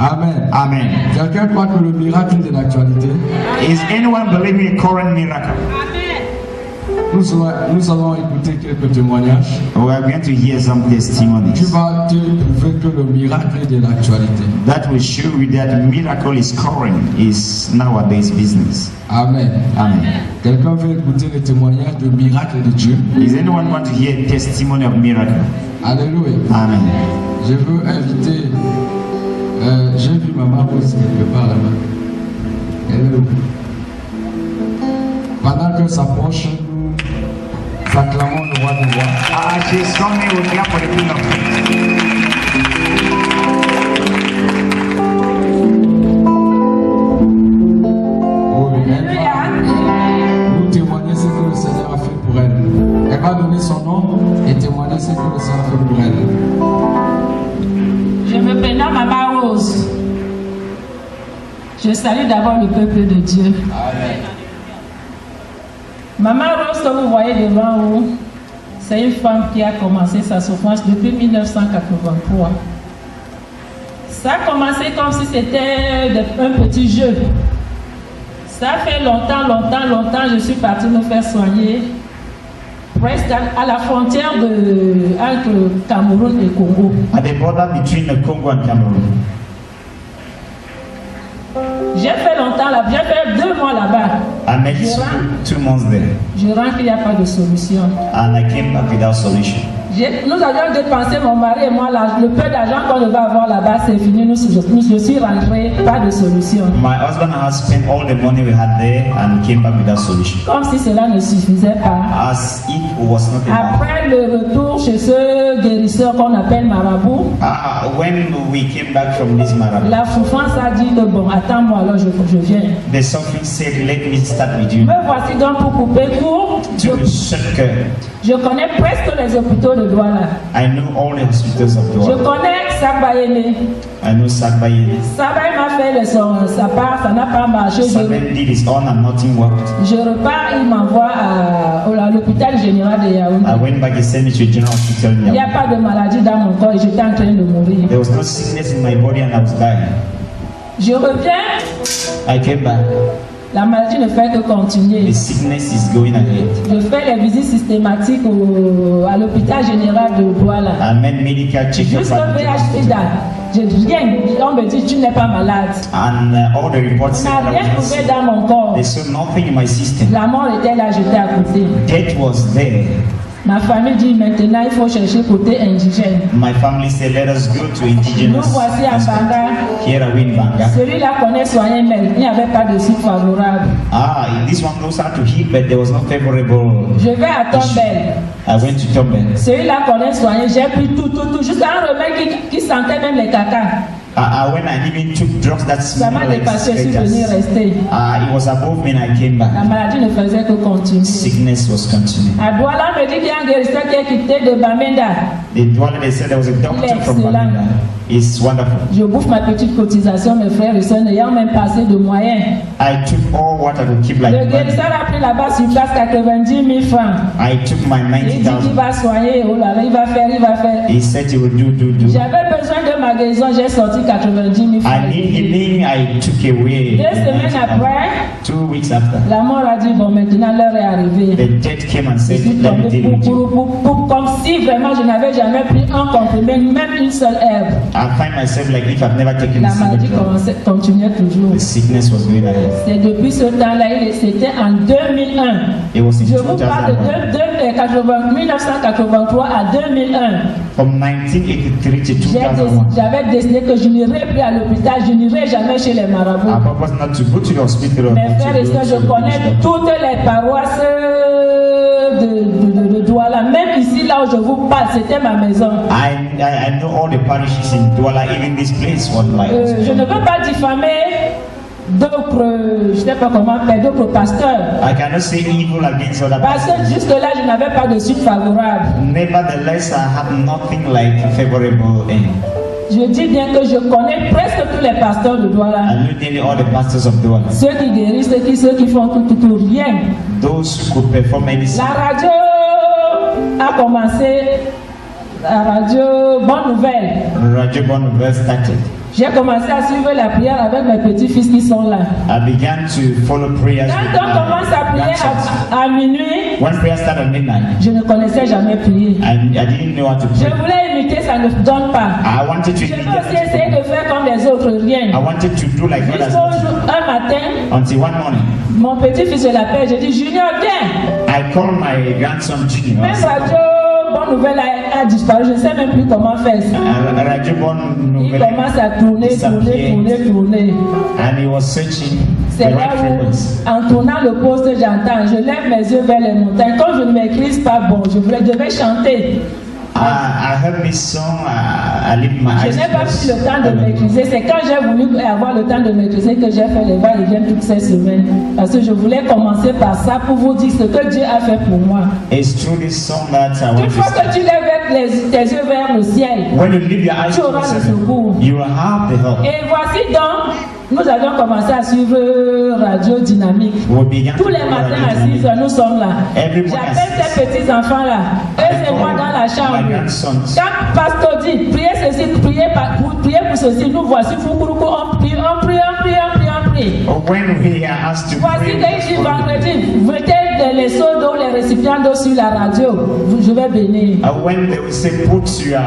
Amen. Amen. Quelqu'un croit que le miracle est de l'actualité? Is anyone believing a current miracle? Nous allons écouter quelques témoignages. We are going to hear some Tu testimonies vas te prouver que le miracle est de l'actualité. that will show you that miracle is current, is nowadays business. Amen. Amen. Quelqu'un veut écouter les témoignages de miracle de Dieu? Is anyone want to hear a testimony of miracle? Alléluia. Amen. Je veux inviter. J'ai vu Maman Rose quelque part là-bas. Elle est où? Pendant que s'approche, nous acclamons le roi des rois. She's coming with clap for the King of Kings. Nous témoigner ce que le Seigneur a fait pour elle. Elle va donner son nom et témoigner ce que le Seigneur a fait pour elle. Je me prénomme Maman Rose. Je salue d'abord le peuple de Dieu. Amen. Maman Rose, que vous voyez devant vous, c'est une femme qui a commencé sa souffrance depuis 1983. Ça a commencé comme si c'était un petit jeu. Ça fait longtemps, je suis partie me faire soigner presque à la frontière entre Cameroun et Congo. At the border between the Congo and Cameroon. J'ai fait longtemps là, j'ai fait 2 mois là-bas. I met 2 months there, Je rentre, il n'y a pas de solution. and I came back without solution. Nous avions dépensé, mon mari et moi, le peu d'argent qu'on devait avoir là-bas, c'est fini. Je suis rentré, pas de solution. My husband has spent all the money we had there and came back without solution. Comme si cela ne suffisait pas. As if it was not enough. Après le retour chez ce guérisseur qu'on appelle Marabout, When we came back from this marathon, la souffrance a dit que bon, attends-moi, alors je viens. the suffering said, let me start with you. Me voici donc pour couper court. To shut curtain. Je connais presque les hôpitaux de Douala. I know all the hospitals of Je Douala. connais Sakbayene. I know Sakbayene. Sabay m'a fait sa part, ça n'a pas marché. Saben did his own and nothing worked. Je repars, il m'envoie à l'hôpital général de Yaoundé. I went back and sent me to General Hospital. Il n'y a pas de maladie dans mon corps et j'étais en train de mourir. There was no sickness in my body and I was dying. Je reviens, I came back. la maladie ne fait que continuer. The sickness is going ahead. Je fais les visites systématiques à l'hôpital général de Douala. I made medical check-up Jusqu'au at the VIH hospital. sida, je viens, on me dit tu n'es pas malade. And all the reports On said n'a that rien I was trouvé sick. dans mon corps. They saw nothing in my system. La mort était là, j'étais à côté. Death was there. Ma famille dit maintenant il faut chercher côté indigène. My family said, let us go to Nous indigenous voici à hospital. Banga. Here are we in Banga. Celui-là connaît soigner, mais il n'y avait pas de suite favorable. This one knows how to heal, but there was no favorable. Je vais à Tombel. I went to Tombel. Celui-là connaît soigner, j'ai pris tout, jusqu'à un remède qui sentait même les caca. When I even took drugs that Ça m'a smelled like dépassé, je suis venu cigarettes, rester. it was above me and I came La back. maladie ne faisait que continuer. Sickness was continuing. À Douala, on me dit qu'il y a un guérisseur qui est quitté de Bamenda. They said there was a doctor from Bamenda. It's wonderful. Je bouffe ma petite cotisation, mes frères et sœurs, n'ayant même pas assez de moyens. I took all what I could keep like Le money. guérisseur a pris là-bas sur place 90 000 francs. I took my Il dit qu'il 90,000. va soigner, oh là là, il va faire. He said he would do. J'avais besoin de ma guérison, j'ai sorti 90 000 francs. I need healing, I took away. 2 semaines après, 2 weeks after, la mort a dit, bon, maintenant l'heure est arrivée. the death came and Je said, suis let me tombée deal with you. comme si vraiment je n'avais jamais pris un comprimé, même une seule herbe. I find myself like if I've never taken a La single maladie drug. continuait toujours. The sickness was going ahead. C'est depuis ce temps-là, c'était en 2001. It was in Je vous parle 2001. de 1983 à 2001. From 1983 to 2001. J'avais décidé que je n'irai plus à l'hôpital, je n'irai jamais chez les marabouts. Our purpose not to go to the hospital or Mes not frères et to go sœurs, to je connais the toutes les paroisses de Douala. Même ici, là où je vous parle, c'était ma maison. I know all the parishes in Douala, even this place was like. Je ne veux pas diffamer d'autres, je ne sais pas comment appeler, d'autres pasteurs. I cannot say evil against other Parce que pastors. jusque-là, je n'avais pas de suite favorable. Nevertheless, I have nothing like favorable in. Je dis bien que je connais presque tous les pasteurs de Douala. I know nearly all the pastors of Douala. Ceux qui guérissent, ceux qui font tout, rien. Those who could perform any La radio a commencé la radio Bonne Nouvelle. Radio Bonne Nouvelle started. J'ai commencé à suivre la prière avec mes petits-fils qui sont là. I began to follow prayers. Quand on commence à prier à minuit, when prayer started at midnight, je ne connaissais jamais prier. I didn't know how to Je pray. voulais imiter, ça ne donne pas. I wanted to Je veux aussi essayer de faire comme les autres, rien. I wanted to do like Jusqu'au others. jour, un matin, Until one morning, mon petit-fils, je l'appelle, je dis Junior, viens. I called my grandson Junior. Même radio Bonne Nouvelle a disparu, je ne sais même plus comment faire ça. Radio Bonne Il Nouvelle commence à tourner. and he was searching C'est the là right frequency. où, en tournant le poste, j'entends, je lève mes yeux vers les montagnes. Quand je ne maîtrise pas, bon, je devais chanter. I heard this song. I lift my Je eyes. n'ai pas pris le temps de maîtriser. C'est quand j'ai voulu avoir le temps de maîtriser que j'ai fait les va-et-vient toutes ces semaines. Parce que je voulais commencer par ça pour vous dire ce que Dieu a fait pour moi. It's through this song that I want Une to fois que start. tu lèves tes yeux vers le ciel, When you lift your eyes tu to auras the le heaven, secours. you will have the help. Et voici donc, nous avions commencé à suivre Radio Dynamique. We began Tous to les follow matins à Radio 6 heures, nous sommes là. Every morning at J'appelle 6. ces petits-enfants-là. Eux, c'est moi dans la My chambre. grandsons. Quand pasteur dit, priez ceci, priez pour ceci, nous voici, on prie. When we are asked to Voici pray, que je vendredi, mettez les seaux d'eau, les récipients d'eau sur la radio. Je vais bénir. when they will say put your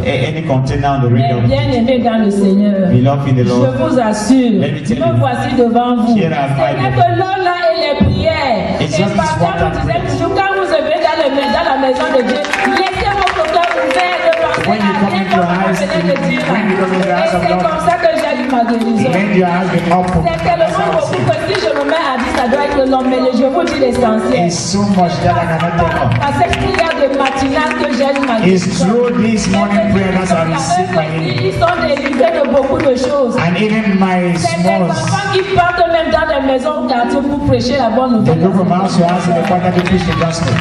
any container on the Mes radio, bien-aimés dans le Seigneur, beloved in the je Lord, vous assure, Let me tell me you. voici devant vous. Here am I. Ce n'est que l'eau là et les prières. It's Et just par this contre, water vous disait prayer. toujours, quand vous venez dans la maison de Dieu, laissez votre cœur ouvert de penser When you à come rien into comme your vous house, venez de dire. when you come into the Et house of c'est God, comme ça que j'ai eu ma guérison. let your eyes be open. C'est tellement beaucoup que si je me mets à dire, ça doit être long, mais je vous dis l'essentiel. It's so much that I cannot tell you. À cette prière de matinale que j'ai eu ma It's guérison. through this morning prayer that I received my healing. Ils sont délivrés de beaucoup de choses. And even my C'est des small, enfants qui partent même dans des maisons au quartier pour prêcher la bonne they nouvelle. go from house to house in the quarter to preach the gospel.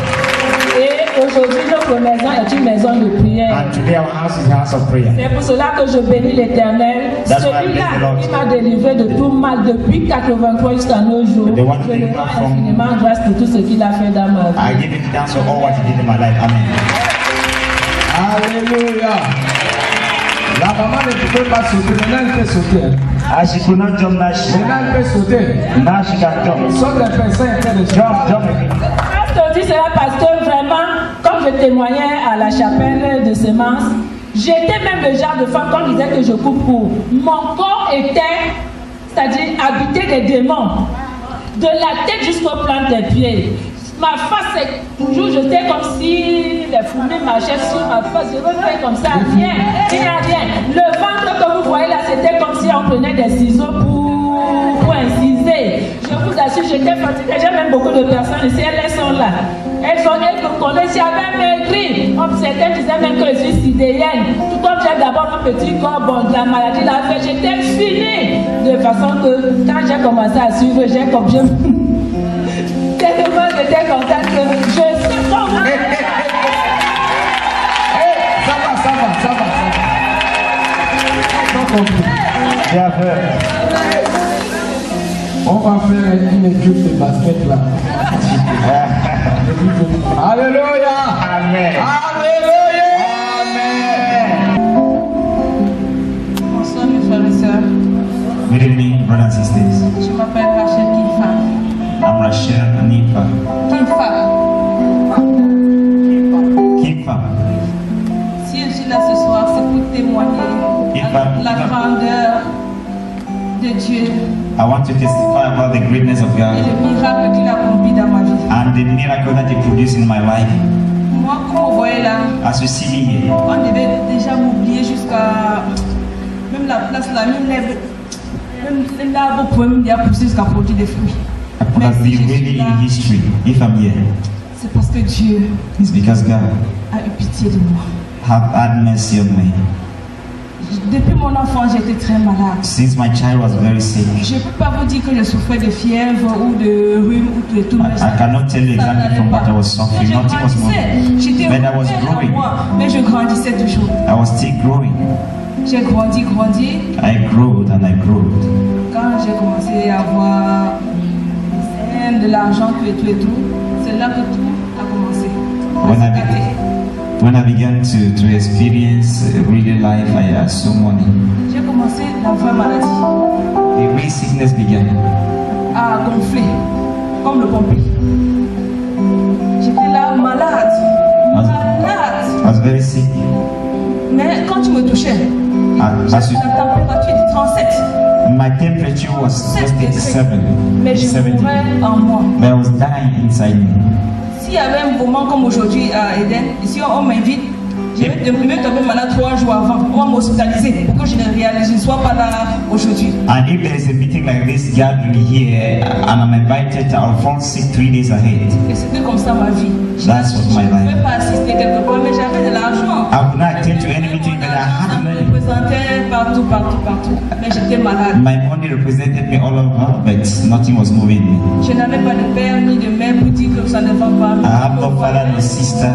Et aujourd'hui, notre maison est une maison de prière. And today our house is a house of prayer. C'est pour cela que je bénis l'Éternel. That's why I Celui-là bless the Lord. qui m'a délivré de tout mal depuis 83 jusqu'à nos jours. The one Je lui delivered rends from- infiniment grâce pour tout ce qu'il a fait dans ma I vie. give him thanks for all what he did in my life. Amen. Alléluia. La maman ne pouvait pas sauter, maintenant elle peut sauter. As she could not jump, now she, Maintenant elle peut sauter. now she can jump. Sauf les personnes intéressantes. Jump again. Pasteur dit cela parce que vraiment, comme je témoignais à la chapelle de Sémence, j'étais même le genre de femme, quand on disait que je coupe court, mon corps était, c'est-à-dire habité des démons, de la tête jusqu'au plan des pieds. Ma face est toujours, j'étais comme si les fourmis marchaient sur ma face, je refaisais comme ça, rien, rien. Le ventre que vous voyez là, c'était comme si on prenait des ciseaux pour inciser. Je vous assure, j'étais fatiguée, j'ai même beaucoup de personnes ici, elles sont là. Elles me connaissent, j'avais maigri. Certains disaient même que je suis sidérienne. Tout comme j'ai d'abord un petit corps, bon, de la maladie l'a fait, j'étais finie. De façon que quand j'ai commencé à suivre, j'ai comme tellement j'étais contente que je suis comme Ça va. Pas compris. Bien fait. On va faire une équipe de basket là. Alléluia. Amen. Alléluia. Amen. Bonsoir mes frères et sœurs, Good evening, brothers and sisters. je m'appelle Rachel Kinfa. I'm Rachel Nipa. Kinfa. Kifa. Si je suis là ce soir, c'est pour témoigner la grandeur de Dieu I want to testify about the greatness of et God le miracle qu'il a accompli dans ma vie. and the miracle that He produced in my life. Moi, comme vous voyez là, As you see me here, on devait déjà m'oublier jusqu'à même la place là, même l'arbre pouvait me dire pousser jusqu'à produire des fruits. I could have been really in history if I'm here. C'est parce que Dieu It's because God a eu pitié de moi. have had mercy on me. Depuis mon enfance, j'étais très malade. Since my child was very sick, Je ne peux pas vous dire que je souffrais de fièvre ou de rhume ou de tout. I cannot tell you exactly from what I was suffering. Nothing was moving. J'étais But I was ouverte en growing. moi, mais je grandissais toujours. I was still growing. J'ai grandi. I grew and I grew. Quand j'ai commencé à avoir des scènes, de l'argent, tout, c'est là que tout a commencé. When I began to experience real life, I saw money. J'ai commencé la vraie maladie The real sickness began. à gonfler, comme le pompier. J'étais là malade. I was very sick. Mais quand tu me touchais, As la you, température était 37. my temperature was just 87. Mais je 70. mourais en moi. But I was dying inside me. S'il y avait un moment comme aujourd'hui à Eden, si on m'invite, je vais tomber malade 3 jours avant. On va m'hospitaliser pour que je ne sois pas là aujourd'hui. And if there is a meeting like this gathering here and I'm invited, I'll fall sick 3 days ahead. Et c'était comme ça ma vie. Je That's what my ne life. pouvais pas assister quelque part, mais j'avais de l'argent. I could not attend to any meeting, but I had Ça me money. représentait partout. Mais j'étais malade. My money represented me all over, but nothing was moving me. Je n'avais pas de père ni de mère pour dire que ça ne va pas. I have no father, no sister.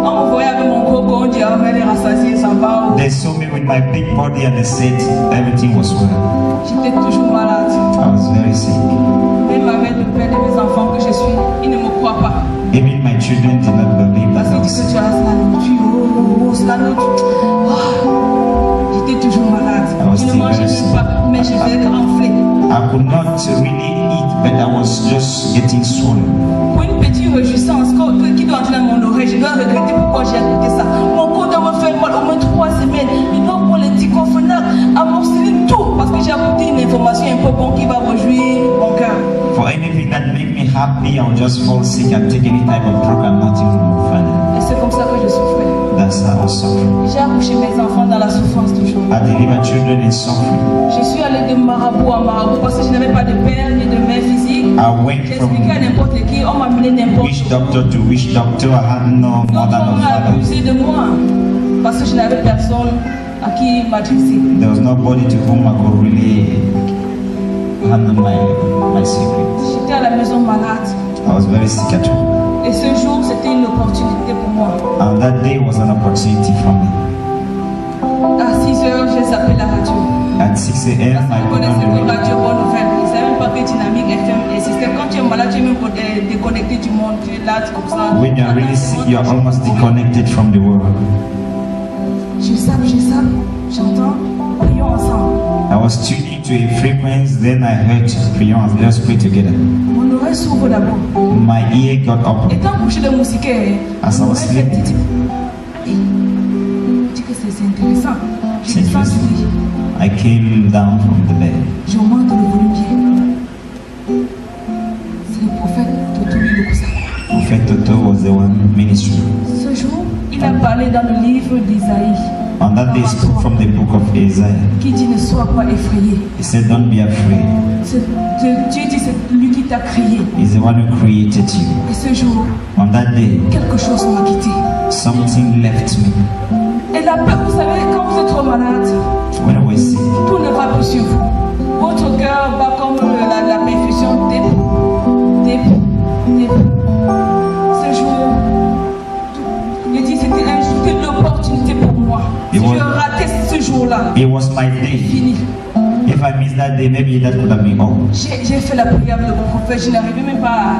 On me voyait avec mon gros corps, on dit on va les rassasier, ça va. They saw me with my big body and they said everything was well. J'étais toujours malade. I was very sick. Même avec le père de mes enfants que je suis, il ne me croit pas. Even my children did not believe Parce that I qu'il was dit sick. que tu as la nourriture, c'est la nourriture. J'étais toujours malade. Je ne mangeais même pas, mais je faisais qu'enfler. I could not really eat, but I was just getting swollen. Pour une petite réjouissance qui doit entrer dans mon oreille, je dois regretter pourquoi j'ai écouté ça. Mon corps doit me faire mal au moins 3 semaines. Il doit prendre les diclofenac, amoxicilline, tout. Parce que j'ai écouté une information un peu bon qui va réjouir mon cœur. For anything that made me happy, I would just fall sick and take any type of drug and nothing would move further. Et c'est comme ça que je souffrais. That's how I was suffering. J'ai accouché mes enfants dans la souffrance toujours. I delivered children in suffering. Je suis allée de marabout en marabout parce que je n'avais pas de père ni de mère physique. I went J'ai from expliqué à n'importe qui, on m'a amené n'importe witch où. doctor to witch doctor. I had no Donc mother, on no m'a father. abusé de moi parce que je n'avais personne à qui m'adresser. There was nobody to whom I could really handle my secrets. J'étais à la maison malade I was very sick at home. et ce jour c'était une opportunité pour moi. And that day was an opportunity for me. À 6 heures, j'ai zappé la radio. At 6 a.m., Parce I que put connaissais on que the radio. Radio Bonne Nouvelle. Ils ne savaient même pas que Dynamique FM existait. Quand tu es malade, tu es même déconnecté du monde. Tu es là comme ça. When you're really sick, you're almost disconnected from the world. Je zappe, j'entends. Prions ensemble. I was tuning to a frequency, then I heard Prions, let's pray together. Mon oreille s'ouvre d'abord. My ear got open. Étant couché de moustiquaire, As I was sleeping. Je dis que c'est intéressant. Je C'est descends du lit. I came down from the bed. J'augmente le volume bien. C'est le prophète Totoli Lukusa. Prophet Toto was the one ministering. Ce jour, il a parlé dans le livre d'Isaïe On that day, he spoke from the book of Isaiah. qui dit ne sois pas effrayé. He said, don't be afraid. Dieu dit c'est lui qui t'a créé. He's the one who created you. Et ce jour, On that day, quelque chose m'a quitté. something left me. Et la peur, vous savez, quand vous êtes trop malade, When I was sick, tout ne va plus sur vous. Votre cœur bat comme la perfusion. Ce jour, il dit c'était une opportunité pour moi. Si Et je voilà. ratais ce jour-là, it was my day. fini. If I missed that day, maybe that could have been all. J'ai fait la prière avec le prophète, je n'arrivais même pas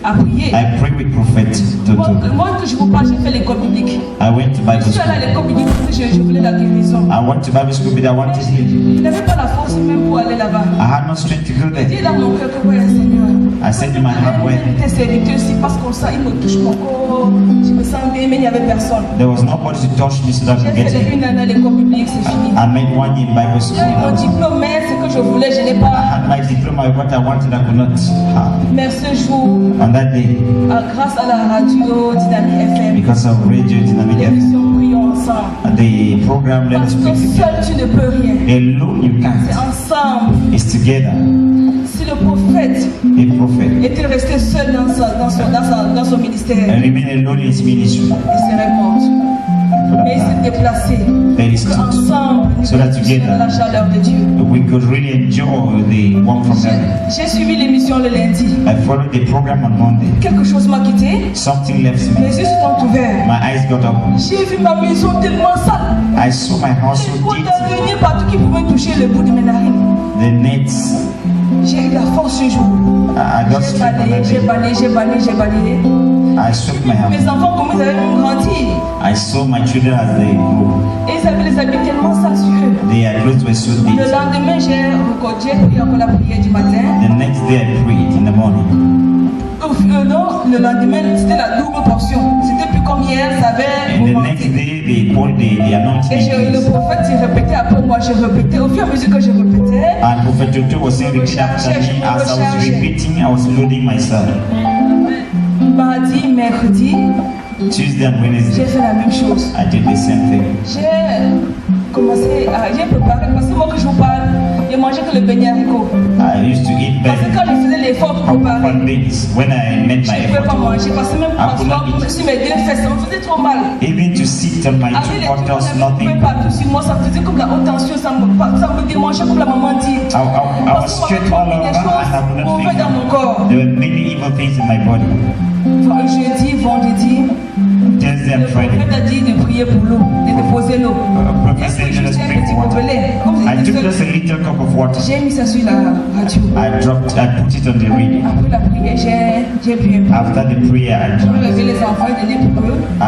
à prier. I prayed with Prophet Toto. Moi, que je vous parle, j'ai fait l'école biblique. I went to Bible Je suis allée à school. l'école biblique parce que je voulais la guérison. I went to Bible school, but I wanted healing. Je n'avais pas la force même pour aller là-bas. I had no strength to go J'ai dit there. dans mon cœur que ouais, Seigneur. I said to my heart, well, Tes serviteurs ici parce qu'on ça, ils me touchent mon corps. Je me sens bien, mais il n'y avait personne. there was nobody to touch me so that I J'ai could get fait in. une année à l'école biblique, c'est fini. I made 1 year in Bible J'ai eu mon school. diplôme, mais ce que je voulais, je n'ai I pas. had my diploma, what I wanted, I could not have. Mais ce jour, On that day, grâce à la radio Dynamique FM, because of Radio Dynamic FM, l'émission Prions ensemble. the program Let Parce Us que Pray Together. seul tu ne peux rien. Alone you C'est can't. ensemble. It's together. Si le prophète A prophet était resté seul dans son ministère, and remain alone in his ministry. il serait mort. Could Mais il have s'est died. déplacé. But he stood Ensemble, nous so that bénéficions de together la chaleur de Dieu. we could really enjoy the warmth from heaven. J'ai suivi l'émission le lundi. I followed the program on Monday. Quelque chose m'a quitté. Something left Mes me. yeux se sont ouverts. My eyes got open. J'ai vu ma maison tellement sale. I saw my house J'ai so vu dirty. d'araignées partout qui pouvaient toucher le bout de mes narines. The nets. J'ai eu la force ce jour. I got stripped on that J'ai day. balayé. I swept my Mes house. enfants, comment ils avaient grandi. I saw my children as they grew. Et ils avaient les habits tellement sales sur eux. Their clothes were so Le dirty. lendemain, j'ai prié encore la prière du matin. The next day I prayed in the morning. Non, le lendemain, c'était la double portion. C'était plus comme hier, ça avait And the augmenté. next day they poured the Et anointing. le prophète, il répétait après moi, je répétais. Au fur et à mesure que je répétais, And Prophet Jojo was saying repeat after me. As I was repeating, I was loading myself. mardi, mercredi, Tuesday and j'ai Wednesday, fait la même chose. I did the same thing. J'ai préparé, parce que moi que je vous parle, j'ai mangé que le beignet haricot. I used to eat Parce que better quand je faisais l'effort pour préparer, on beans when I made my je ne pouvais pas effort. manger parce que même pour m'asseoir sur mes deux fesses, ça me faisait trop mal. Even to sit on my Avec two les portals, trucs nothing. partout sur moi, ça faisait comme la haute tension, ça me démangeait comme la maman dit. I was straight all over and I couldn't mauvais dans mon think. corps. There were many evil things in my body. Jeudi, vendredi, Thursday le and Friday. prophète a dit de prier pour l'eau, de déposer l'eau. Prophet Est-ce said, que let us juste un drink petit water. gobelet, comme I c'était took just a seul. little cup of water. J'ai mis ça sur la radio. I put it on the radio. Après la prière, j'ai prié pour eux. After the prayer, I J'ai drank. levé les enfants et donné pour eux. I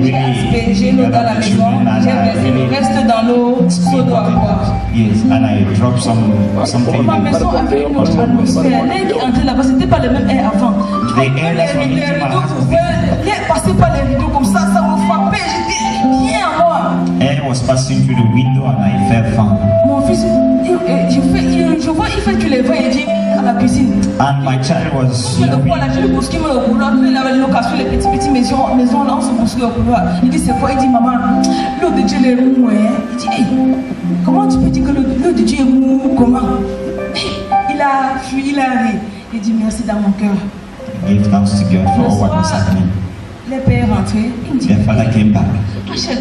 J'ai aspergé really l'eau got dans la up the maison. children and J'ai I versé le really reste dans l'eau, seau d'eau à boire. yes, and I dropped something. Ma maison avait une autre atmosphère. L'air qui entrait là-bas, c'était pas le même air avant. The air that's Les running into my rideaux house was pouvaient- l'air passait par les rideaux comme ça me frappait. J'étais bien à moi. air was passing through the window and I felt fun. Mon fils, je vois, il fait que les vents, il dit à la cuisine. And my child was Je le vois là, je le bouscule au couloir, puis il avait location, les petites maisons là, on se bouscule au couloir. Il dit c'est quoi? Il dit maman, l'eau de Dieu est mou, hein? Il dit hey, comment tu peux dire que l'eau de Dieu est mou? Comment? Il a fui, il a ri. Il dit merci dans mon cœur. I gave thanks to God Le for what was soir, happening. le père est rentré, il me dit The father came back. Rachel,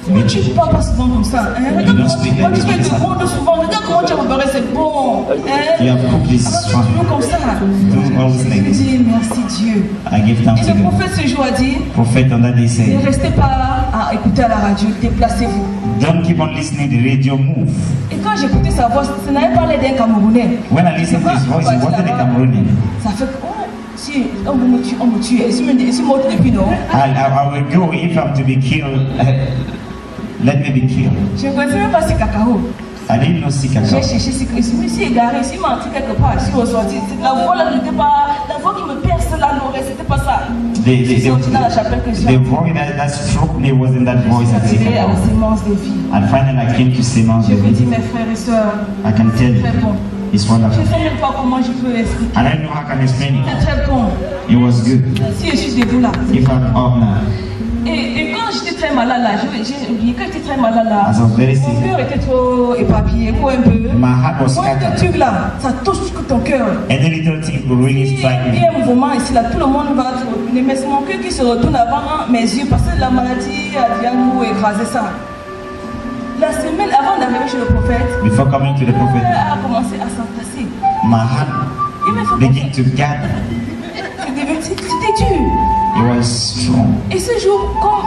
pourquoi tu ne parles pas souvent comme ça? Hein? Regarde don't speak comment like tu fais this. de monde souvent. Regarde comment tu as préparé, c'est bon. Hein? You have cooked this Alors, tu fun. es toujours comme ça. Do always like Je this. dis merci Dieu. I give thanks Et to le God. prophète ce jour a dit, Prophet on that day ne said, restez pas à écouter à la radio, déplacez-vous. don't keep on listening to the radio, move. Et quand j'écoutais sa voix, ça n'avait pas l'air d'un Camerounais. When I listened to his voice, it wasn't a Cameroonian. Ça fait que, oh, si on me tue, et si moi depuis non, I will go if I'm to be killed. Let me be killed. je ne connaissais même pas si cacao. I didn't know Sikaka. J'ai cherché si je me suis égaré, si menti quelque part, si au sorti, la voix là n'était pas, la voix qui me perce là l'oreille, c'était pas ça. Je suis sorti dans la chapelle que The j'ai voice that struck me wasn't that voice at arrivé à la Sikaka. sémence de vie. And finally I came to Simon. Je vous dis mes frères et sœurs, I can tell très you, bon. it's Je ne wonderful. sais même pas comment je peux expliquer. And I don't know how I can explain it. C'est très bon. It was good. Si je suis debout là. If I'm up now, Et quand j'étais très malade là, j'ai oublié, quand j'étais très malade là, As I was very mon sick. cœur était trop éparpillé, ou un peu. my heart was Moi, un scattered. truc là, ça touche ton cœur. Any little thing could really Il strike y me. a un mouvement ici là, tout le monde va se retourner, mais c'est mon cœur qui se retourne avant mes yeux parce que la maladie a bien nous écrasé ça. La semaine avant d'arriver chez le prophète, Before coming to the mon prophet, cœur a commencé à s'entasser. my heart Il m'a fait began to gather. c'était dur. It was strong. Et ce jour, quand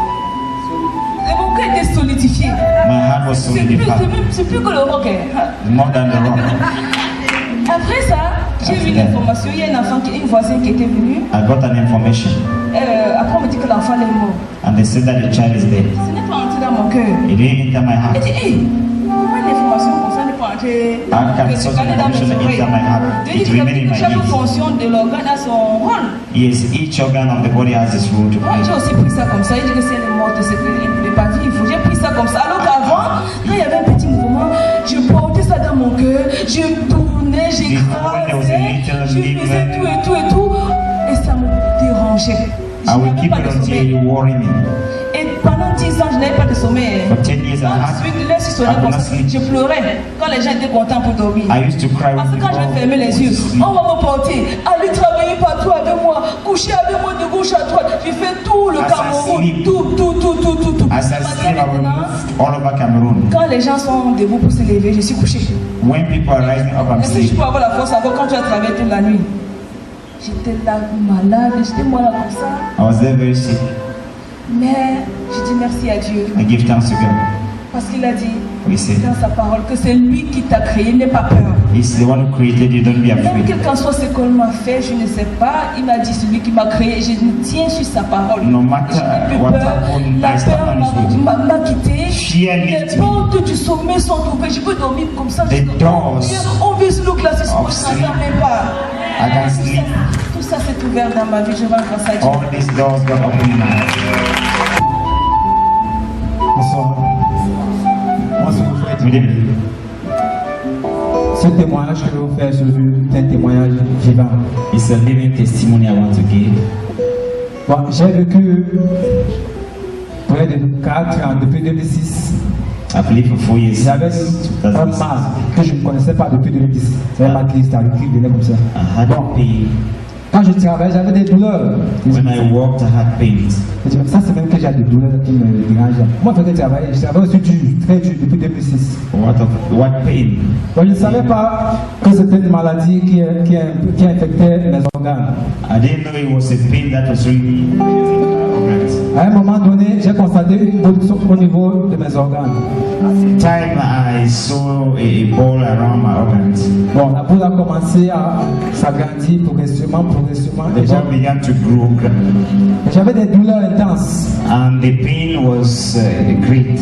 mon cœur était solidifié, My heart was solidified. c'est plus que le rock. Hein. More than the rock. Après ça, j'ai eu l'information. Il y a une voisine qui était venue. I got an information. Après, on me dit que l'enfant est mort. And they said that the child is dead. Ce n'est pas entré dans mon cœur. It didn't enter my Elle heart. dit, hey, pourquoi l'information comme ça n'est pas entrée? How can Que such c'est allé dans mes information oreilles. enter my heart? Je It dis remained in que my chaque ears. fonction de l'organe a son rôle. Yes, each organ of the body has its role to Moi, play. j'ai aussi pris ça comme ça. Il dit que si elle est morte, c'est qu'elle ne pouvait pas vivre. J'ai pris ça comme ça. Alors qu'avant, quand il y avait un petit mouvement, je portais ça dans mon cœur, je tournais, j'écrasais, je faisais tout et tout et tout. Et ça me dérangeait. Je I will n'avais keep pas it de until sommeil. you worry me. Et pendant 10 ans, je n'avais pas de sommeil. For 10 years I had, Ensuite, là, je I sonnait could comme not ça. sleep. Je pleurais quand les gens étaient contents pour dormir. I used to cry Parce when que quand je vais people fermer les wanted yeux, to sleep. on va me porter, aller travailler partout avec moi, coucher avec moi de gauche à droite. J'ai fait tout le As I Cameroun, sleep. tout. As I sleep, I will move all over Cameroon. Quand les gens sont debout pour se lever, je suis couché. When people are rising up, I'm Est-ce que je sleeping. peux avoir la force encore quand tu as travaillé toute la nuit? J'étais là malade, j'étais moi là comme ça. I was there very sick. Mais je dis merci à Dieu I give thanks to God. parce qu'il a dit We say, dans sa parole que c'est lui qui t'a créé, n'aie pas peur. He's the one who created you, don't be Même afraid. quel qu'en soit ce qu'on m'a fait, je ne sais pas. Il m'a dit celui qui m'a créé, je me tiens sur sa parole. No matter Je n'ai plus what peur. happened, La I stand on his word. peur m'a quitté. Fear left Les me. portes du sommet sont ouvertes. Je peux dormir comme ça. The doors On vit sur le classique, of ça sleep. ne s'en pas. I can sleep. Tout ça c'est ouvert dans ma vie. Je rends grâce à Dieu. All these doors got open in my life. Bonsoir. Moi, ce que vous faites, Good evening. ce témoignage que vous faites, c'est un témoignage vivant. It's a living testimony I want to give. Bon, j'ai vécu près de 4 ans, depuis 2006. I believe for 4 years. J'avais un mal 2006. que je ne connaissais pas depuis 2010. C'est un mal qui venait comme ça. I had Bon, pain. quand je travaillais, j'avais des douleurs. When I walked, I had pains. Je dis, ça, c'est même que j'ai des douleurs qui me dérangent. Moi, je travaillais aussi dur, très dur, depuis 2006. What pain? Bon, je ne savais pas que c'était une maladie qui infectait mes organes. I didn't know it was a pain that was really organs. À un moment donné, j'ai constaté une production au niveau de mes organes. Time I saw a ball around my organs. Bon, la boule a commencé à s'agrandir progressivement. The Et ball began to grow, j'avais des douleurs intenses. and the pain was great.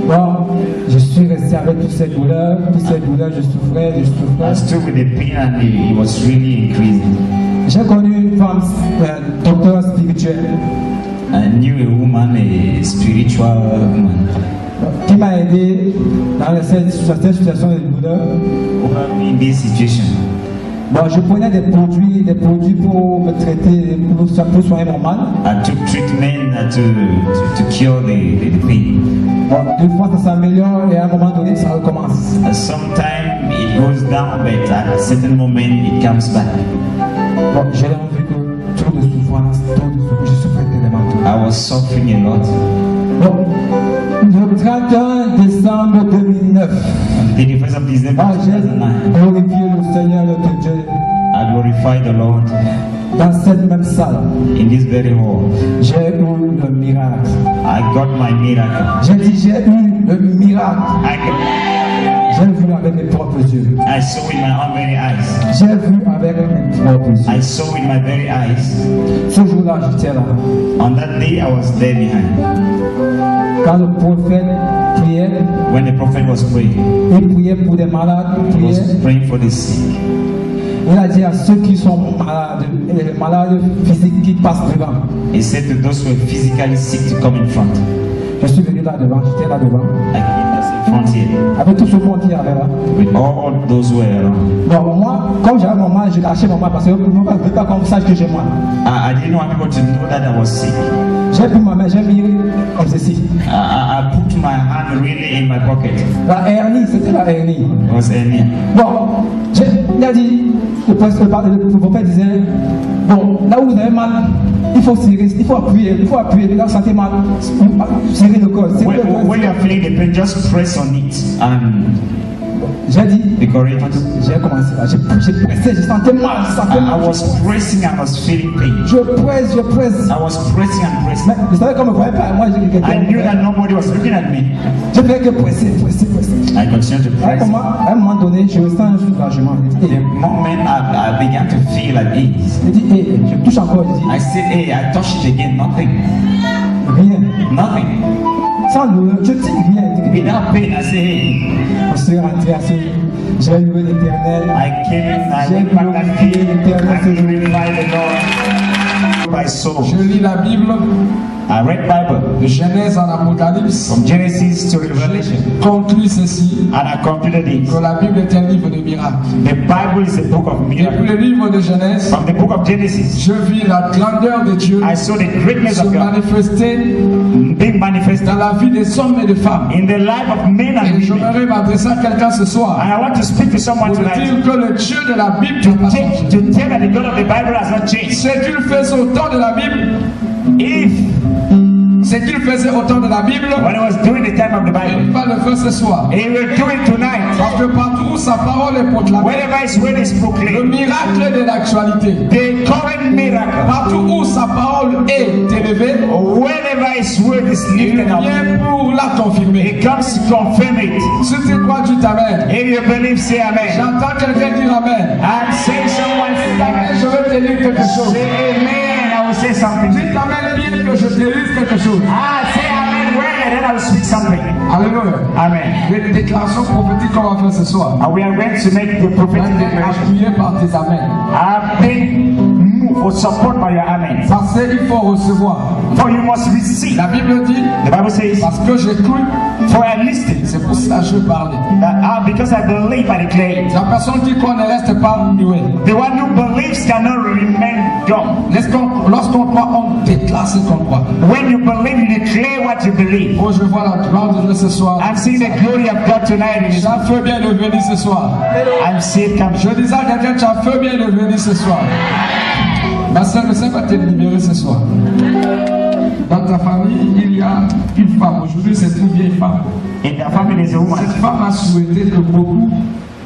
Bon, je suis resté avec toutes ces douleurs, je souffrais. I stood with the pain, and it was really increasing. J'ai connu une femme, docteur spirituelle, I knew a woman, a spiritual woman, qui m'a aidé dans cette situation de douleur. who helped me in this situation. Bon, je prenais des produits pour me traiter, pour soigner mon mal. I took treatment to cure the pain. Bon, des fois ça s'améliore et à un moment donné ça recommence. Sometimes it goes down, but at a certain moment it comes back. Bon, j'ai vu que trop de souffrance, je souffrais tellement. I was suffering a lot. Bon, le 31 décembre 2009, On the 31st of December j'ai 2009, glorifié le Seigneur notre Dieu I glorified the Lord dans cette même salle. in this very hall. J'ai eu le miracle. I got my miracle. J'ai dit j'ai eu le miracle. I J'ai vu avec mes propres yeux. saw with my own very eyes. J'ai vu avec mes propres I yeux. saw with my very eyes. Ce jour-là, j'étais là. On that day, I was there behind. Quand le prophète priait, When the prophet was praying, il priait pour des malades, il he was priait. praying for the sick. Il a dit à ceux qui sont malades, les malades physiques qui passent devant. He said to those who were physically sick to come in front. Je suis venu là devant, j'étais là devant. I came in front here Avec tout ce monde qui avait là. with all those who were around. Bon, moi, comme j'avais mon mal, j'ai lâché mon mal parce que je ne veux pas qu'on sache que j'ai mal. I didn't want people to know that I was sick. J'ai pris ma main, j'ai mis comme ceci. I put my hand really in my pocket. La hernie, c'était la hernie. It was hernia. Bon, il a dit, le prophète disait, bon, là où vous avez mal, il faut tirer, il faut appuyer, là vous sentez mal, tirer le corps. When you are feeling the pain, just press on it and J'ai dit, be courageous. j'ai commencé là, j'ai pressé, je sentais mal, I was pressing, I was feeling pain. je presse. I was pressing and pressing. Mais vous savez, comme je ne voyais pas, moi j'ai I knew that nobody was looking at me. je faisais que presser. I continued to press. À un moment donné, je ressens un soulagement. The moment I began to feel at ease, Je dis, hey, je touche encore, je dis, I said, hey, I touched it again, nothing. rien. Nothing. Sans douleur, je dis rien. Without pain, I said, hey. Je suis rentré à ce j'ai loué l'Éternel. I came, I went back that day, I glorified the Lord. My soul. Je lis la Bible I read Bible de Genèse en Apocalypse. from Genesis to Revelation, Conclut ceci, and I concluded it. que la Bible est un livre de miracles. The Bible is a book of Depuis miracles. le livre de Genèse, From the book of Genesis, je vis la grandeur de Dieu I saw the greatness se of God manifester being manifested dans la vie des hommes et des femmes. in the life of men and Et women. j'aimerais m'adresser à quelqu'un ce soir And I want to speak to someone pour tonight dire que le Dieu de la Bible n'a pas changé. to tell that the God of the Bible has not changed. Ce qu'il fait au temps de la Bible, If ce qu'il faisait au temps de la Bible, when he was doing the time of the il Bible, va le faire ce soir. he will do it tonight. Parce que partout où sa parole est proclamée, Wherever his word is le proclaimed, miracle de l'actualité, the current miracle, partout où sa parole est élevée, whenever his word is il lifted up, vient pour la confirmer. he comes to confirm it. Si tu crois, tu t'amènes. If you believe, say amen. J'entends quelqu'un dire amen. I'm saying someone Je vais te dire quelque chose. say amen. I will say something. Si tu amènes bien que je te dise quelque chose. Say amen when and then I will speak something. Alléluia. Amen. Les déclarations prophétiques qu'on va faire ce soir. And we are going to make the prophetic declaration. Appuyé par tes amens. I've been moved or support by your amen. Parce qu'il faut recevoir. For you must receive. La Bible dit, The Bible says, parce que j'écoute, for I listened. c'est pour cela que je parlais. Because I believe, I declare it. La personne qui croit ne reste pas muet. The one who believes cannot remain dumb. Lorsqu'on croit, on déclare ce qu'on croit. When you believe, you declare what you believe. Oh, je vois la gloire de Dieu ce soir. I'm seeing the glory of God tonight. Tu as fait bien de venir ce soir. I'm seeing come. Je disais à quelqu'un, tu as fait bien de venir ce soir. Ma soeur, le Seigneur va te libérer ce soir. Dans ta famille, il y a une femme. Aujourd'hui, c'est une vieille femme. In the family, there's a woman. Cette femme a souhaité que beaucoup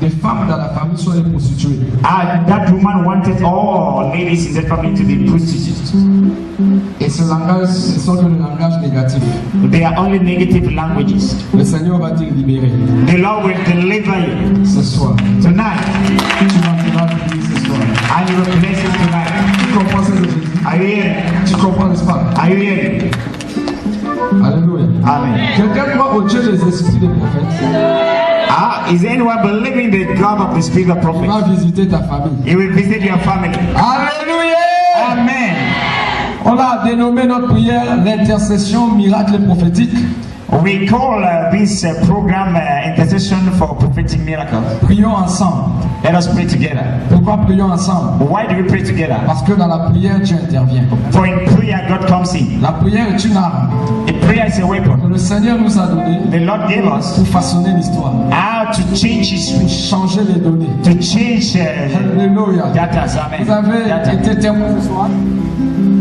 de femmes dans la famille soient des prostituées. That woman wanted all ladies in the family to be prostitutes. Et ce langage, ce sont que le langage négatif. They are only negative languages. Le Seigneur va te libérer The Lord will deliver you ce soir. tonight. Tu vas te libérer ce soir. And you will bless it tonight. Tu comprends ce que je dis? Are you hearing? Tu comprends, n'est-ce pas? Are you hearing? Alléluia. Amen. Quelqu'un croit au Dieu des esprits des prophètes. Is anyone believing the God of the spirit of Il prophets? va visiter ta famille. He will visit your family. Alléluia. Amen. On a dénommé notre prière l'intercession miracle prophétique. We call this program intercession for prophetic miracles. Prions ensemble. Let us pray together. Pourquoi prions ensemble? Why do we pray together? Parce que dans la prière, Dieu intervient. For in prayer, God comes in. La prière est une arme A prayer is a weapon. que le Seigneur nous a donnée The Lord gave us pour façonner l'histoire, how to change history, pour changer les données. to change Alléluia. data. Vous avez été témoin ce soir.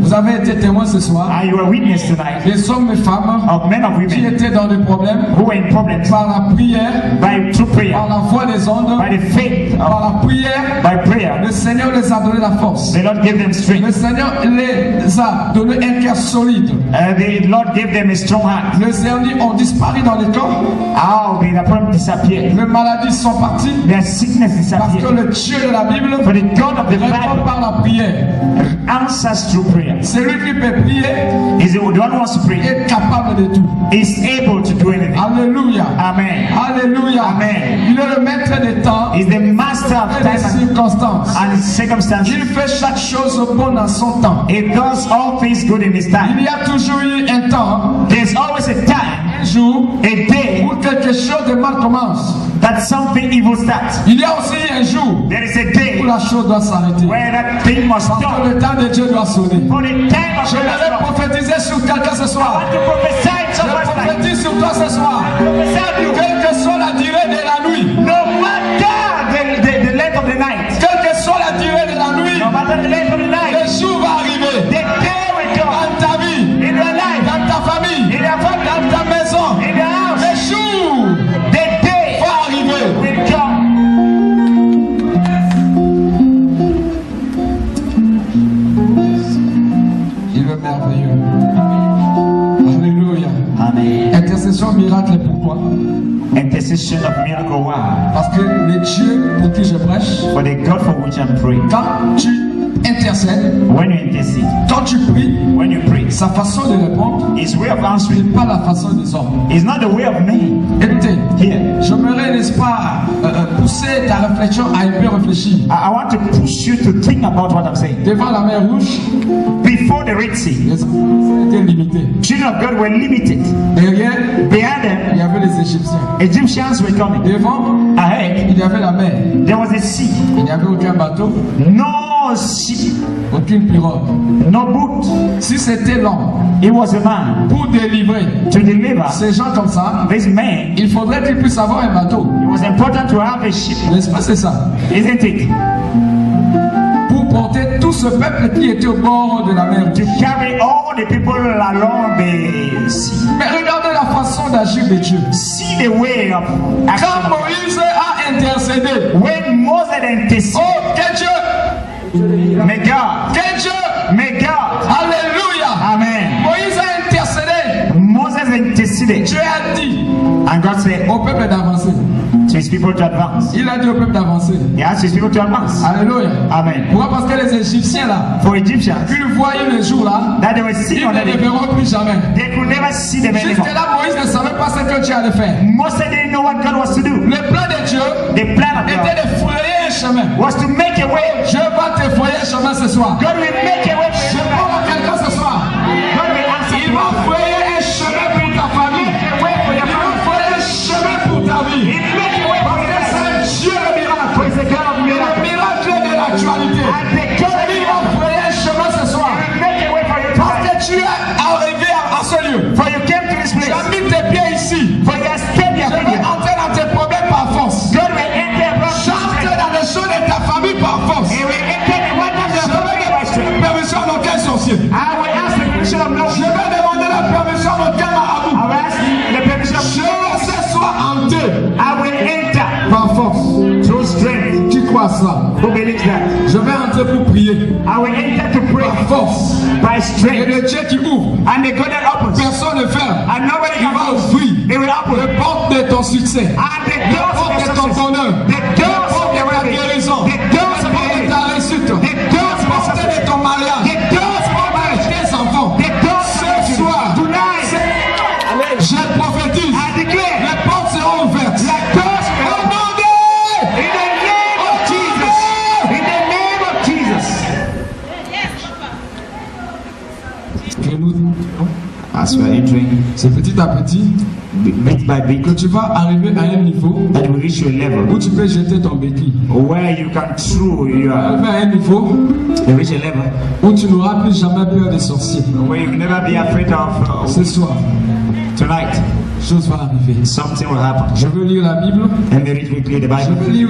Vous avez été témoin ce soir. And you are witness tonight Les hommes et femmes of men of qui women étaient dans des problèmes who were in problems par la prière, by through prayer, par la voix des ondes, by the faith par of la prière. by prayer. Le Seigneur les a donné la force. The Lord gave them Le strength. Seigneur les a donné un cœur solide. The Lord gave them a strong heart. Les ennemis ont disparu dans les corps. How the problem disappeared. Les maladies sont parties. Their sickness Parce que disappeared. le Dieu de la Bible For the God of the répond Bible par la prière. answers through prayer. C'est lui qui peut prier Is the one who wants to pray et est capable de tout. is able to do anything. Alléluia. Amen. Alléluia. Amen. Il est le maître des temps Is the master of et des time circonstances. and circumstances. Il fait chaque chose bonne en son temps. He does all things good in his Il time. y a toujours eu un temps, There's always a time, un jour, a day, où quelque chose de mal commence. that something evil starts. Il y a aussi un jour There is a où day la chose doit s'arrêter. where that thing must Parce que stop. le temps de Dieu doit sonner. For the time of Je God has vais come. prophétiser sur quelqu'un ce soir. I want to prophesy in Je someone's life. prophétise sur toi ce soir. Prophesy on you. Quelle que soit la durée de la nuit, No matter the length of the night, quelle que soit la durée de la nuit, no matter the length of the night, le jour va arriver the day will come dans ta vie, in your life, dans ta famille, in your family, dans ta maison. in your house. Le jour The day va arriver. will come. Il est merveilleux. Alléluia. Amen. Intercession miracle, pourquoi? Intercession of miracle. Why? Parce que le Dieu pour qui je prêche, For the God for which I'm praying. quand tu intercèdes, When you intercede, quand tu pries, when you pray, sa façon de répondre His way of n'est answering pas la façon des hommes. is not the way of man. Écoutez, Here, j'aimerais, n'est-ce pas, pousser ta réflexion à un peu réfléchir. I want to push you to think about what I'm saying. Devant la mer Rouge, Before the Red Sea, les hommes étaient limités. children of God were limited. Derrière, Behind them, il y avait les Égyptiens. Egyptians were coming. Devant, Ahead, il y avait la mer. there was a sea. Il n'y avait aucun bateau, No ship, aucune pirogue. no boat. Si c'était l'homme He was a man pour délivrer to deliver ces gens comme ça, this man. il faudrait qu'il puisse avoir un bateau. It was important to have a ship, N'est-ce pas, c'est ça? isn't it? Pour porter tout ce peuple qui était au bord de la mer. to carry all the people along the sea. Mais regardez la façon d'agir de Dieu. See the way of Quand action. Moïse a intercédé, When Moses interceded, oh, que Dieu, may God, alléluia. Amen. Moïse a intercédé. Moses interceded, Dieu a dit and God said au peuple d'avancer. to his people to advance. Il a dit au peuple d'avancer. He asked his people to advance. Alléluia. Amen. Pourquoi? Parce que les Égyptiens là, For Egyptians, qu'ils voyaient le jour là, that they were seen ils on ne that les day, verront plus jamais. they could never see them Jusque anymore. là, Moïse ne savait pas ce que Dieu allait faire. Moses didn't know what God was to do. Le plan de Dieu The plan of était God de frayer un chemin. was to make a way. Dieu va te frayer un chemin ce soir. God will make a way for Je you. parle à quelqu'un ce soir. God will answer Il va frayer un chemin pour ta famille. Il va frayer un chemin pour ta vie. Parce que c'est Dieu le miracle. Le miracle de l'actualité. Il va frayer un chemin ce soir. Parce que tu es arrivé à ce lieu. For you came to this Tu as place. mis tes pieds ici. For you have stayed Je here. vais entrer dans tes problèmes par force. God will enter Chante dans les choses de ta famille par force. He will enter the wonders Je of vais the demander permission à aucun sorcier. I will ask the permission of no. Je vais demander la permission à aucun marabout. I will ask the permission of Je vais ce soir hanté I will enter par force. through strength. Qui croit ça? Who believes that? Je vais entrer pour prier I will enter to pray par force. by Et strength. le Dieu qui ouvre, And the God that opens. personne ne ferme. And nobody Il can va close. ouvrir It will open. les portes de ton succès, And the les doors portes of de your ton success. bonheur, The les doors portes of de your ta wedding. guérison, The les doors of your portes de healing. ta réussite, The les doors of your portes success. de ton mariage, The doors of your les marriage. tes enfants. The doors of your Ce children. soir, Tonight. je prophétise, I declare. les portes seront ouvertes. The doors will Au open. nom de In the name of Jesus. In the name of Jesus. que nous, As we are entering, c'est petit à petit bit by bit, que tu vas arriver à un niveau that will reach your level où tu peux jeter ton béquille. where you can throw your, Arriver à un niveau you reach a level où tu n'auras plus jamais peur des sorciers. where you will never be afraid of. Ce soir, Tonight, chose va arriver. something will happen. Je veux lire la Bible. Let me read quickly the Je Bible. veux lire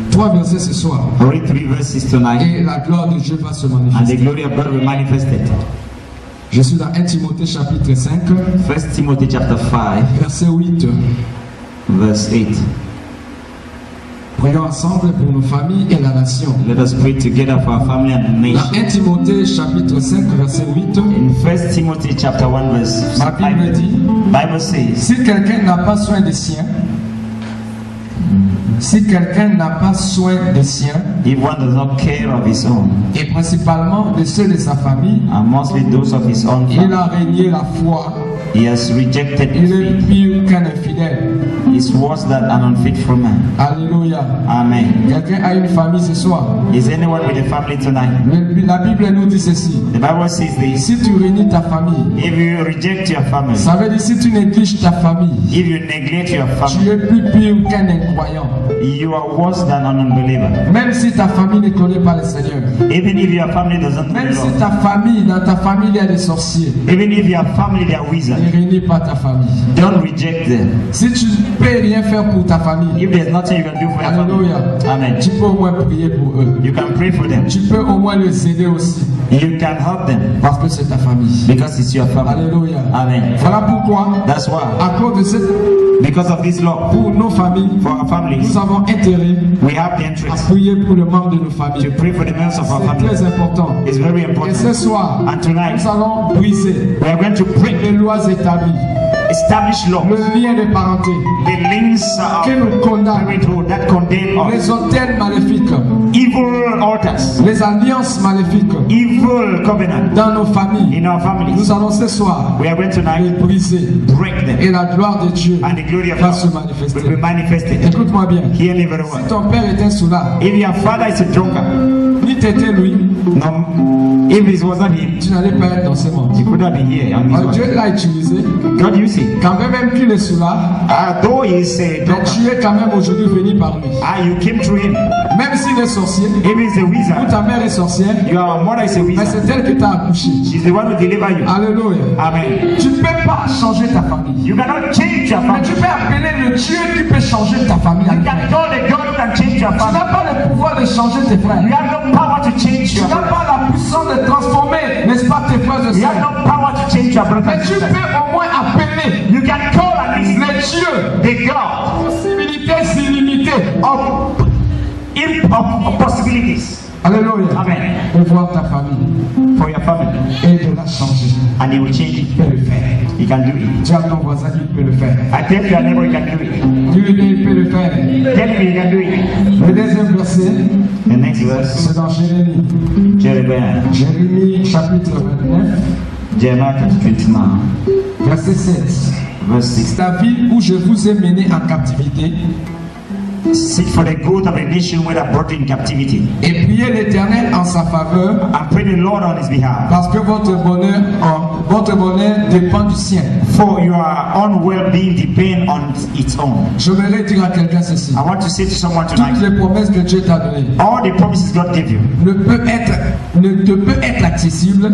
3 versets ce soir. I'll read 3 verses tonight, Et la gloire de Dieu va se and the manifester. glory of God will manifest it. Je suis dans 1 Timothée chapitre 5, 1 Timothy chapter 5, verset 8. verse 8. Prions ensemble pour nos familles et la nation. Let us pray together for our family and the Dans nation. 1 Timothée chapitre 5, verset 8, In 1 Timothy chapter 1 verse ma Bible dit, Bible says, si quelqu'un n'a pas soin des siens, si quelqu'un n'a pas soin des siens, if one does not care of his own, et principalement de ceux de sa famille, and mostly those of his own il family, a régné la foi, he has rejected il est faith. pire qu'un infidèle. Is worse than an unfaithful man. Alléluia. Amen. Quelqu'un a une famille ce soir. Is anyone with a family tonight? La Bible nous dit ceci. The Bible says this. Si tu réunis ta famille, If you reject your family, ça veut dire si tu négliges ta famille, if you neglect your tu family, es plus pire qu'un incroyant. you are worse than an unbeliever. Même si ta famille ne connaît pas le Seigneur. Even if your family doesn't know Même the si Lord. ta famille, dans ta famille, il y a des sorciers. Even if your family they are wizards, Ne réunis pas ta famille. don't reject them. Si tu ne peux rien faire pour ta famille, If there's nothing you can do for your family, alléluia, amen, tu peux au moins prier pour eux. you can pray for them. Tu peux au moins les aider aussi. You can help them Parce que c'est ta famille. because it's your family. Alléluia. Amen. Voilà pourquoi, That's why. à cause de cette, Because of this law, pour nos familles, for our families, nous avons intérêt we have the à interest prier pour le membre de nos to familles. pray for the members of our C'est family. très important. It's very Et important. ce soir, And tonight, nous allons briser we are going to break, les lois établies, establish law, le lien de parenté the links qui of nous condamne, parenthood that condemn us, les hôtels maléfiques, evil altars, les alliances maléfiques evil covenant dans nos familles. in our families. Nous allons ce soir We are going les tonight briser break them, et la gloire de Dieu and the glory of va se God will manifester. be manifested. Écoute-moi bien. Hear me very Si well. ton père était sous là, If your father is a drunkard, ni t'étais lui, no, if it wasn't him, tu n'allais pas être dans ce monde. he could not be here on Alors, this Dieu one. l'a utilisé. God use it. Quand même qu'il est sous là, Though he is a mais drunkard, tu es quand même aujourd'hui venu par lui. you came through him. Même s'il est sorcier, If he's a ou wizard, ta mère est sorcière, your mother is a mais wizard. c'est elle qui t'a accouché. She's the one who deliver you. Alléluia. Amen. Tu ne peux pas changer ta famille. You cannot change your Mais family. tu peux appeler le Dieu qui peut changer ta famille. You can call the God and change your Tu family. n'as pas le pouvoir de changer tes frères. You have no power to change Tu your n'as brother. pas la puissance de transformer, n'est-ce pas, tes frères et You have sœurs. no power to change your brother. Mais tu peux au moins appeler You can call at least les dieux the God possibilités illimitées. of possibilities. Alléluia. Amen. Pour voir ta famille For your family. et de la changer. And he will change it. Il peut le faire. He can do it. Dis à ton voisin qu'il peut le faire. I tell your neighbor he can do it. Dis-lui qu'il peut le faire. Tell him he can do it. Le deuxième verset, The next verse. c'est dans Jérémie. Jeremiah. Jérémie chapitre 29, Jeremiah chapter 29. verset 7. Verse 6. C'est la ville où je vous ai mené en captivité. Seek for the good of a nation where I brought you in captivity. Et priez l'Éternel en sa faveur, And pray the Lord on his behalf. parce que votre bonheur dépend du sien. For your own well-being depend on its own. J'aimerais dire à quelqu'un ceci. I want to say to someone Toutes tonight, les promesses que Dieu t'a données all the promises God gave you ne te peut être accessible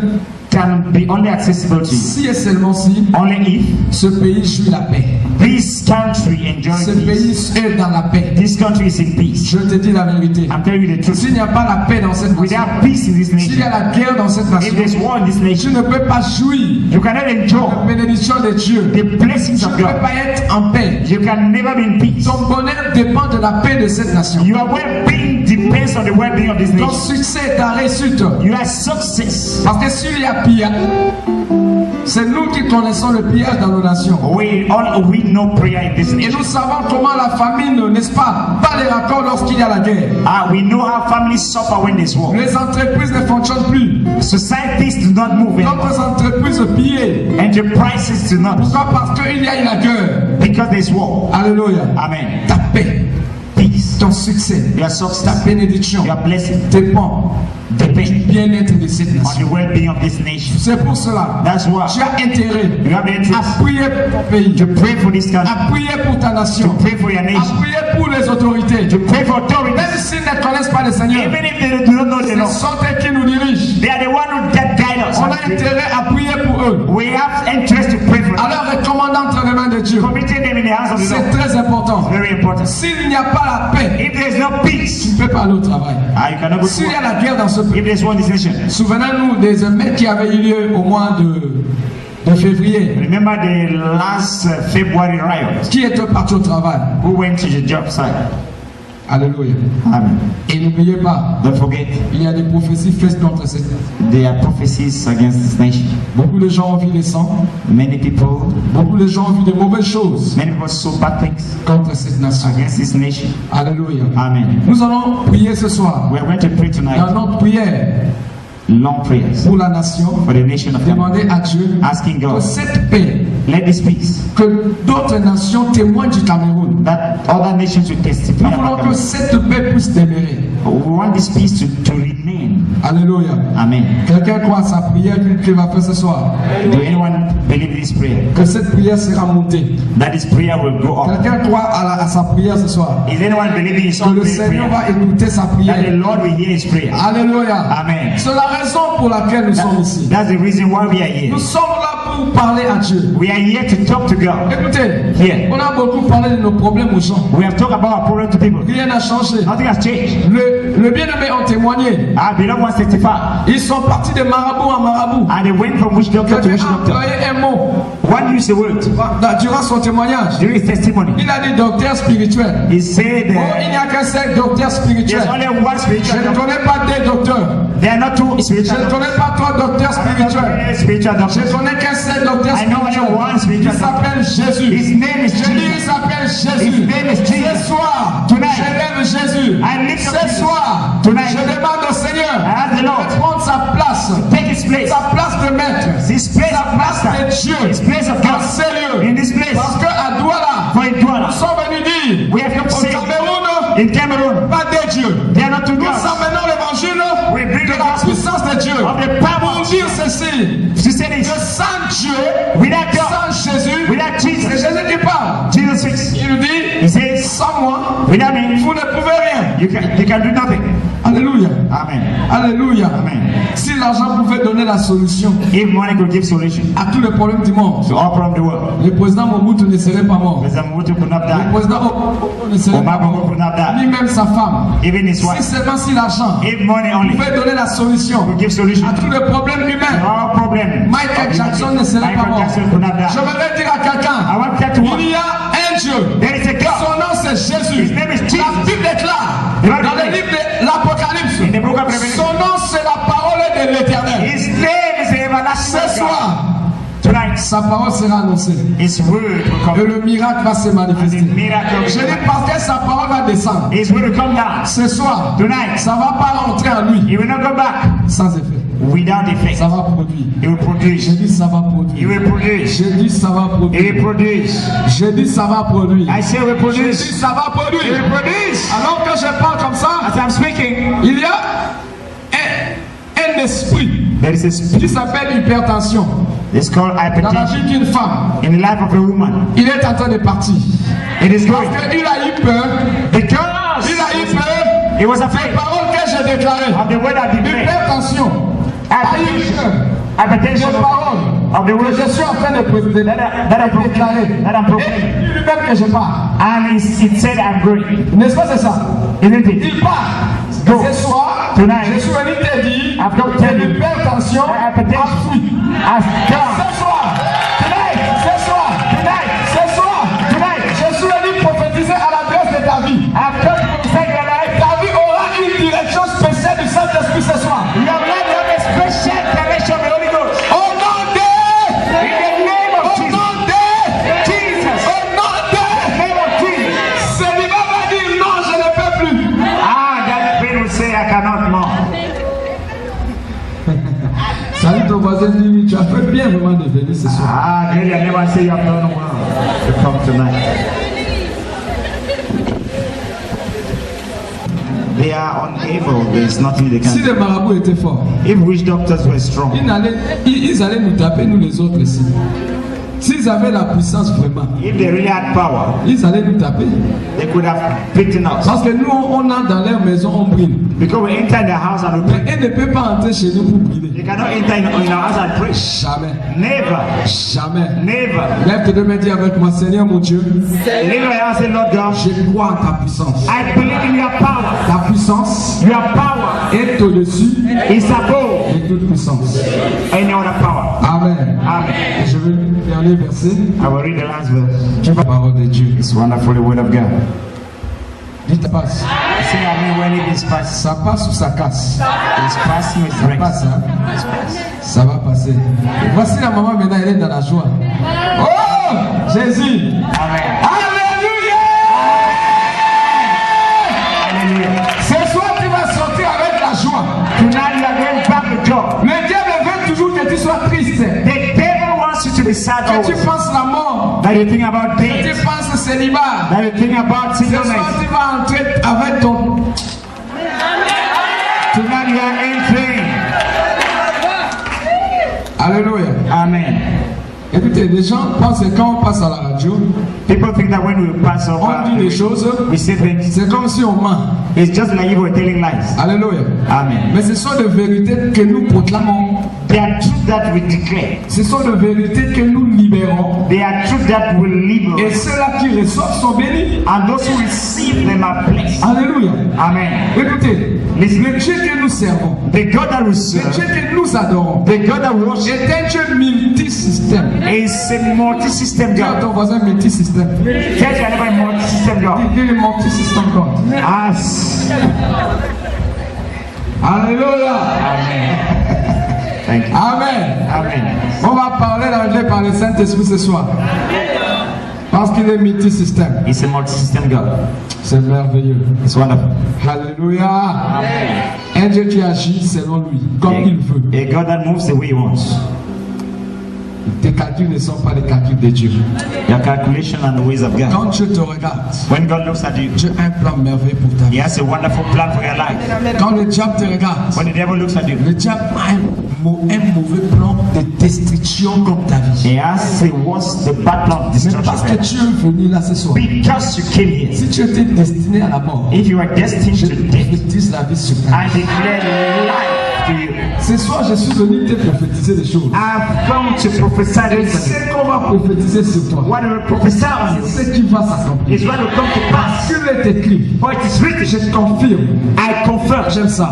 can be only accessible to you si et seulement si only if ce pays jouit la paix. this country enjoys Ce peace. pays est dans la paix. This country is in peace. Je te dis la vérité. I'm telling you the truth. S'il n'y a pas la paix dans cette nation, Without peace in this s'il y a nation, la guerre dans cette if nation, there's war in this tu nation, ne peux pas jouir you cannot de enjoy la bénédiction de Dieu. the blessings Tu of ne peux God. pas être en paix. You can never be in peace. Ton bonheur dépend de la paix de cette nation. Your well-being depends on the well-being of this Ton nation. succès, ta réussite. Your success. Parce que s'il y a pillage, c'est nous qui connaissons le pillage dans nos nations. We know prayer in this Et nation. nous savons comment la famine, n'est-ce pas, bat les raccords lorsqu'il y a la guerre. We know how families suffer when there's war. Les entreprises ne fonctionnent plus. Societies do not move anymore. D'autres entreprises pillent. Enterprises do not. Pourquoi? Parce qu'il y a la guerre. Because there's war. Alléluia. Amen. Ta paix, Peace. ton succès, Your ta success. bénédiction Your blessing dépend du depends bien-être de cette on nation. the well-being of this nation. C'est pour cela That's why tu as intérêt you have the interest à prier pour ton pays, to pray for this country, à prier pour ta to nation, pray for your à nation, prier pour les autorités. to pray for authorities. Même s'ils ne connaissent pas le Seigneur, Even if they do not know the ce Lord, sont eux qui nous dirigent. they are the one who guide us. On a intérêt à prier pour eux, We have interest to pray for à them. leur recommandant entre les mains de Dieu. Committing them in the hands of the C'est Lord. très important. Very important. S'il n'y a pas la paix, If there is no peace, tu ne peux pas aller au travail. you cannot go to S'il y a work. la guerre dans ce pays, If there is war in this nation, souvenons-nous des émeutes qui avaient eu lieu au mois de février. remember the last February riot. Qui était parti au travail? Who went to the job site? Alléluia. Amen. Et n'oubliez pas, Don't forget, il y a des prophéties faites contre cette nation. there are prophecies against this nation. Beaucoup de gens ont vu les sangs, Many people beaucoup de gens ont vu de mauvaises choses saw bad things contre cette nation. against this nation. Alléluia. Amen. Nous allons prier ce soir We are going to pray dans tonight notre prière long prayers pour la nation. for the nation of God. Demander à Dieu Asking que God, cette paix, let this peace, que d'autres nations témoignent du Cameroun. that other nations will testify Nous voulons about que God. cette paix puisse demeurer. We want this peace to remain. Alléluia. Amen. Quelqu'un croit à sa prière qu'il va faire ce soir. Do anyone believe this prayer? Que cette prière sera montée. That this prayer will go up. Quelqu'un croit à sa prière ce soir. Is anyone believing his Que own le Seigneur prayer? va écouter sa That the prière. Lord will hear his prayer. Alléluia. Amen. C'est la raison pour laquelle nous sommes ici. That's the reason why we are here. Nous sommes là pour parler à Dieu. We are here to talk to God. Écoutez, Here. on a beaucoup parlé de nos problèmes aux gens. We have talked about our problem to people. Rien n'a changé. Nothing has changed. Le bien-aimé ont témoigné. Our beloved ones testify. Ils sont partis de marabout en marabout. And they went from witch doctor to Quelqu'un witch a doctor. employé un mot One used the word durant son témoignage. during his testimony. Il a dit docteur spirituel. He said Oh, il n'y a qu'un seul docteur there's spirituel. only one Je spiritual ne doctor. connais pas des docteurs. There are not two Je spiritual ne doctors. connais pas trois docteurs spirituels. Spiritual Je doctors. connais qu'un seul docteur I know only spirituel. one Il spiritual doctor. s'appelle Jésus. His name is Je dis, il Jesus. s'appelle His Jésus. name is Jesus. Ce soir, Tonight. je lève Jésus. I lift up Ce Jesus. soir, Tonight. je demande au Seigneur I ask the Lord de prendre sa place. take his place. Sa place de maître. His place of De master. Dieu. His place of Dans God. ces lieux. In this place. Parce qu'à Douala, For in Douala. nous sommes venus dire We have come to au say Cameroun, in Cameroon. pas de Dieu. They are not two Nous gods. amenons l'évangile We bring de the la gospel puissance de Dieu. of the power Pour of dire ceci, To say que this. sans Dieu, Without God. sans Jésus, Without c'est Jesus. Jésus qui parle. Jesus speaks. Il nous He dit, says, sans moi, without me, vous ne pouvez rien. you can do nothing. Alléluia. Amen. Alléluia. Amen. Si l'argent pouvait donner la solution If money could give solution à tous les problèmes du monde, to all problems of the world, le président Mobutu ne serait pas mort. President Mobutu could not Le die. président Obasanjo ne serait pas Obama mort. could not die. Ni même sa femme. Even his Si wife. seulement si l'argent If money only pouvait donner la solution could give solution à tous les problèmes to humains, all problems, Michael Jackson ne serait pas Michael mort. Jackson could not die. J'aimerais dire à I quelqu'un, want that to work. il y a un Dieu. There is a God. Son nom c'est Jésus. His name is Jesus. La Bible déclare dans le livre de l'Apocalypse, In the book of Revelation. son nom c'est la parole de l'Éternel. His name is the everlasting Ce God. soir, Tonight, sa parole sera annoncée His word will et come. le miracle va se And the manifester. miracle will Je dis come. parce que sa parole va descendre. His word will come down. Ce soir, Tonight, ça ne va pas rentrer en lui He will not go back sans effet. without effect. Ça va produire. He will Je produce. dis ça va He produire. will produce. Je dis ça va He produire. will produce. Je dis ça va produire. I say will Je dis produce. ça va He will produire. produce. Alors que je parle comme ça, As I'm speaking, il y a un esprit there is a spirit. qui s'appelle hypertension It's called dans la hypertension. vie d'une femme. In the life of a woman, Il est en train de partir. it is Parce going. qu'il a eu peur. Because Il a eu peur. he was Les afraid paroles que j'ai déclarées. of the word that he made. Hypertension. A eu peur. Hypertension Les paroles of the que word je suis en train de déclarer. that I'm proclaiming. Et lui-même que je parle. And it said, I'm going. N'est-ce pas, c'est ça? Isn't it? Il part. Go. Ce soir, Tonight. je suis venu te dire I've got to que tell you. l'hypertension a fui. Has come. Ce soir, Tonight. ce soir, Tonight. ce soir, Tonight. je suis venu prophétiser à l'adresse de ta vie. I've come to say your life. Ta vie aura une direction spéciale du Saint-Esprit ce soir. Your life will have a special direction of the Holy Ghost. Au nom de In the name of Au Jesus. nom de Jesus. Au nom de Name of Jesus. Célibat va dire non, je ne peux plus. Ah, that pain will say, I cannot more. Salut ton voisin, dis tu as fait bien vraiment de venir ce soir. Ah, really, I never say you have done well to come tonight. They are unable. There is nothing they Si can do. les marabouts étaient forts, If witch doctors were strong, ils allaient nous taper, nous les autres ici. S'ils avaient la puissance vraiment, if they really had power, ils allaient nous taper. they could have beaten us. Parce que nous, on entre dans leur maison, on brille. Because we enter in their house and we Mais pray. ils ne peuvent pas entrer chez nous pour briller. They cannot enter in our house and pray. Jamais. Never. Jamais. Never. Lève tes deux mains, dis avec moi, Seigneur mon Dieu, Lift your hands and say, Lord God, je crois en ta puissance. I believe in your power. Ta puissance Your power est au-dessus is above de toute puissance. any other power. Amen. Amen. Et je vais lire le dernier verset. I will read the last verse. Tu vas parole de Dieu. It's wonderful, the word of God. Dis ta passe. Say amen when it is past. Ça passe ou ça casse? It's passing with Ça grace. passe, hein? Ça va passer. Voici la maman maintenant, elle est dans la joie. Oh! Jésus! Amen. Alléluia! Hallelujah. Ce soir, tu vas sortir avec la joie. Tonight you are going back with joy. Le diable veut toujours que tu sois triste. The devil wants you to be sad Que tu always. penses la mort. That you think about Que tu death. penses le célibat. That you think about Ce soir, singleness. tu vas entrer avec ton. Tonight you are entering. Alléluia. Amen. Écoutez, les gens pensent que quand on passe à la radio, People think that when we pass over, on dit des choses, we say things. c'est comme si on ment. It's just like you were telling lies. Alléluia. Amen. Mais ce sont des vérités que nous proclamons. They are truth that we declare. Ce sont des vérités que nous libérons. They are truth that will leave Et us. ceux-là qui reçoivent sont bénis. And those who receive them are blessed. Alléluia. Amen. Écoutez, le Dieu que nous servons, The God that we le serve, Dieu que nous adorons, the God that we worship, est un Dieu multisystème. is a multi-system Dis à God. ton voisin multisystème. Tell your neighbor multi-system God. Dis le multisystème God. As. Alléluia. Amen. Thank you. Amen. Amen. On va parler l'anglais par le Saint-Esprit ce soir. Parce qu'il est multisystème. It's a multi-system God. C'est merveilleux. It's wonderful. Alléluia. Un Dieu qui agit selon lui, comme il veut. A God that moves the way he wants. tes calculs ne sont pas les calculs de Dieu. Your calculation and the ways of God. Quand Dieu te regarde, When God looks at you, Dieu a un plan merveilleux pour ta He vie. has a wonderful plan for your life. Quand le diable te regarde, When the devil looks at you, le diable a un mauvais plan de destruction contre ta vie. he wants the bad plan of Mais parce que destruction. tu es venu là ce soir, Because you came here. si tu étais destiné à la mort, If you are destined je to death, prophétise la vie sur ta I vie. declare life to you. Ce soir, je suis venu te prophétiser des choses. I've come to prophesy Et this. ce qu'on va prophétiser sur toi, What will prophesy on you c'est ce qui va s'accomplir. is what will come to Parce pass. qu'il est écrit, For it is written, je confirme, I confirm, j'aime ça,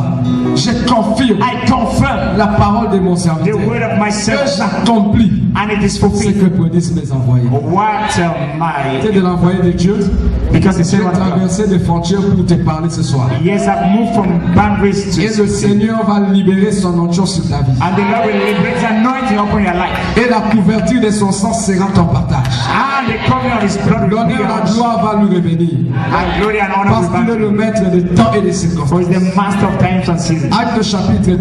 je confirme I confirm la parole de mon the serviteur, word of my que servant, j'accomplis and it is ce fulfilled. que prédisent mes envoyés. What C'est de l'envoyé de Dieu. because it's J'ai what God. traversé des frontières pour te parler ce soir. Yes, I've moved from boundaries to Et le Seigneur va libérer son onction sur ta vie. and the Lord will liberate the anointing upon your life. Et la couverture de son sang sera ton partage. And the covering of his blood will be L'honneur et la yours. gloire va lui revenir. And glory and honor Parce will qu'il est be le maître de temps et de circonstances. for he's the master of times and seasons. Acte chapitre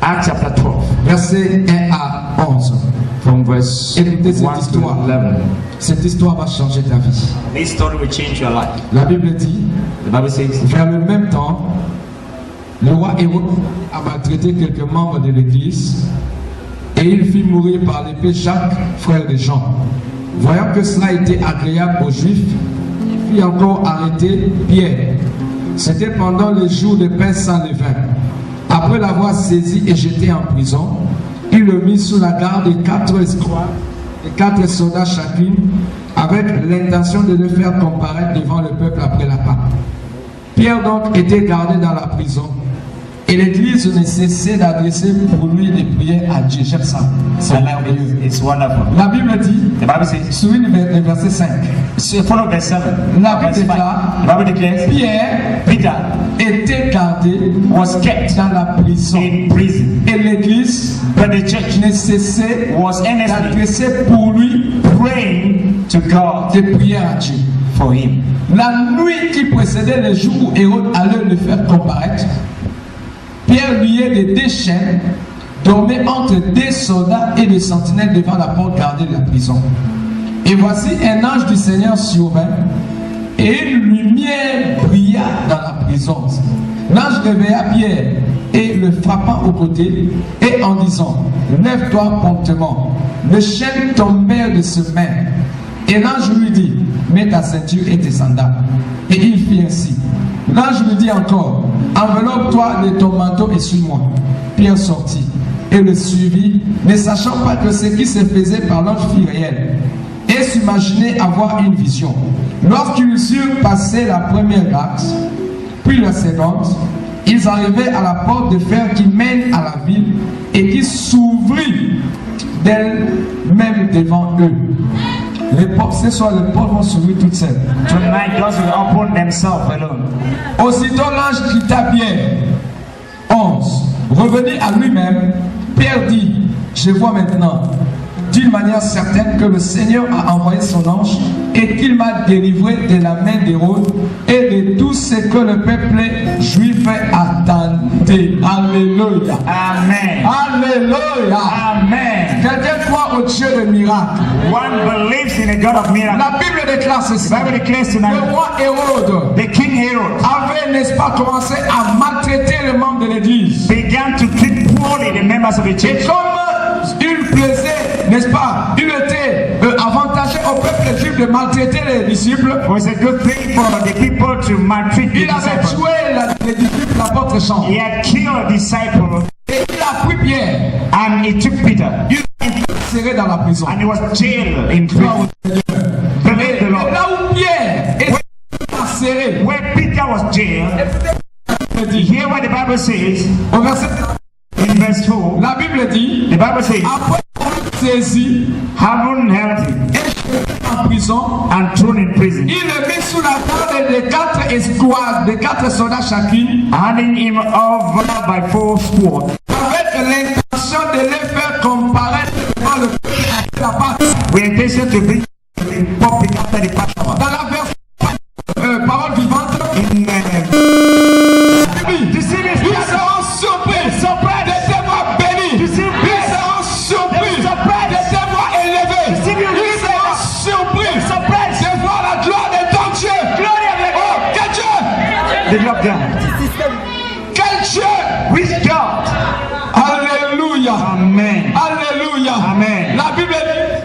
Acts chapter 12, verset 1 à 11. from verse Écoutez cette 1 to histoire. 11. Cette histoire va changer ta vie. This story will change your life. La Bible dit, The Bible says, vers le même temps, le roi Hérode a maltraité quelques membres de l'église et il fit mourir par l'épée Jacques, frère de Jean. Voyant que cela était agréable aux Juifs, il fit encore arrêter Pierre. C'était pendant les jours de pain sans levain. Après l'avoir saisi et jeté en prison, il le mit sous la garde de 4 escouades et 4 soldats chacune, avec l'intention de le faire comparaître devant le peuple après la Pâque. Pierre donc était gardé dans la prison et l'église ne cessait d'adresser pour lui des prières à Dieu. J'aime ça. C'est merveilleux. it's wonderful. La Bible dit, The Bible says, souligne le verset 5. so follow verse 7. La Bible Verse 5. déclare, The Bible declares, Pierre Peter était gardé was kept dans la prison in prison, et l'église but the church ne cessait was earnestly d'adresser pour lui praying to God des prières à Dieu. for him. La nuit qui précédait le jour où Hérode allait le faire comparaître, Pierre lié de 2 chaînes dormait entre 2 soldats et des sentinelles devant la porte gardée de la prison. Et voici un ange du Seigneur survint et une lumière brilla dans la prison. L'ange réveilla Pierre et le frappant au côté et en disant, lève-toi promptement. Les chaînes tombèrent de ses mains. Et l'ange lui dit, mets ta ceinture et tes sandales. Et il fit ainsi. L'ange lui dit encore, enveloppe-toi de ton manteau et suis-moi. Pierre sortit et le suivit, ne sachant pas que ce qui se faisait par l'ange fut réel, et s'imaginait avoir une vision. Lorsqu'ils eurent passé la première gare, puis la seconde, ils arrivaient à la porte de fer qui mène à la ville et qui s'ouvrit d'elle-même devant eux. Les portes, ce soir, les portes vont s'ouvrir toutes seules. Tonight, doors will open themselves alone. Aussitôt l'ange quitta Pierre. 11. Revenu à lui-même, Pierre dit, je vois maintenant d'une manière certaine que le Seigneur a envoyé son ange et qu'il m'a délivré de la main d'Hérode et de tout ce que le peuple juif attendait. Alléluia. Amen. Alléluia. Amen. Quelqu'un croit au Dieu de miracles. One believes in a God of miracles. La Bible déclare ceci. The Bible declares Le tonight, roi Hérode the King Herod avait, n'est-ce pas, commencé à maltraiter les membres de l'église. began to treat poorly the members of the Et church. comme il plaisait, n'est-ce pas, il était avantagé au peuple juif de maltraiter les disciples. It was a good thing for the people to maltreat the Il avait disciples. tué les disciples, l'apôtre Jean. He had killed a disciple Et il a pris Pierre. and he took Peter Il l'a serré dans la prison. and he was jailed in prison. Praise the Et Lord. là où Pierre était serré, Where Peter was jailed, il dit, hear what the Bible says au verset, in verse 4. la Bible dit, The Bible says, après avoir saisi having held him et jeté en prison, and thrown in prison, il le mit sous la garde de 4 escouades, de 4 soldats chacune, handing him over by 4 squad, avec l'intention de les faire comparaître devant le peuple après la Pâque. with intention to bring the public after the Passover. Dans la version parole vivante, ils seront surpris de te voir béni. Ils seront surpris de te voir They love God. Quel Dieu? Which God? Alléluia. Amen. Alléluia. Amen. La Bible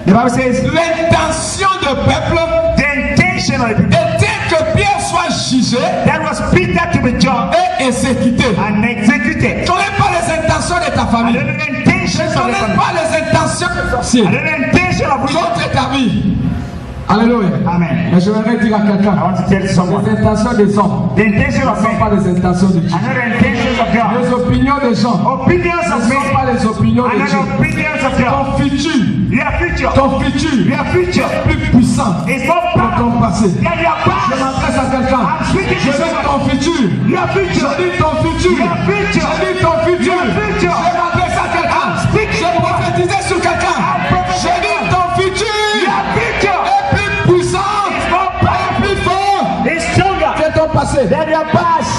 The Bible says, l'intention du peuple the intention of the people était que Pierre soit jugé that was Peter to be judged et exécuté. and executed. Tu connais pas les intentions de ta I famille. don't know the intentions Tu of the connais family. pas les intentions des I sorciers don't know the intention of God. contre ta vie. Alléluia. Amen. Mais je voudrais dire à I quelqu'un, want to tell someone. les intentions des hommes The intention ne of sont men pas les intentions de Dieu. are not the intentions of God. Les opinions des gens Opinions ne of sont men pas les opinions are de not Dieu. the opinions of God. Ton futur, Your future ton futur Your future est plus puissant is more que ton powerful passé. than your Je past. m'adresse à quelqu'un. I'm speaking Je to dis someone. ton futur. Your future. Je dis ton futur. Your future. Je dis ton futur. Your future. Je m'adresse à quelqu'un. Je prophétisais sur quelqu'un. Je dis ton futur Your future est plus puissant, is more est powerful. plus fort It's stronger que ton passé. than your past.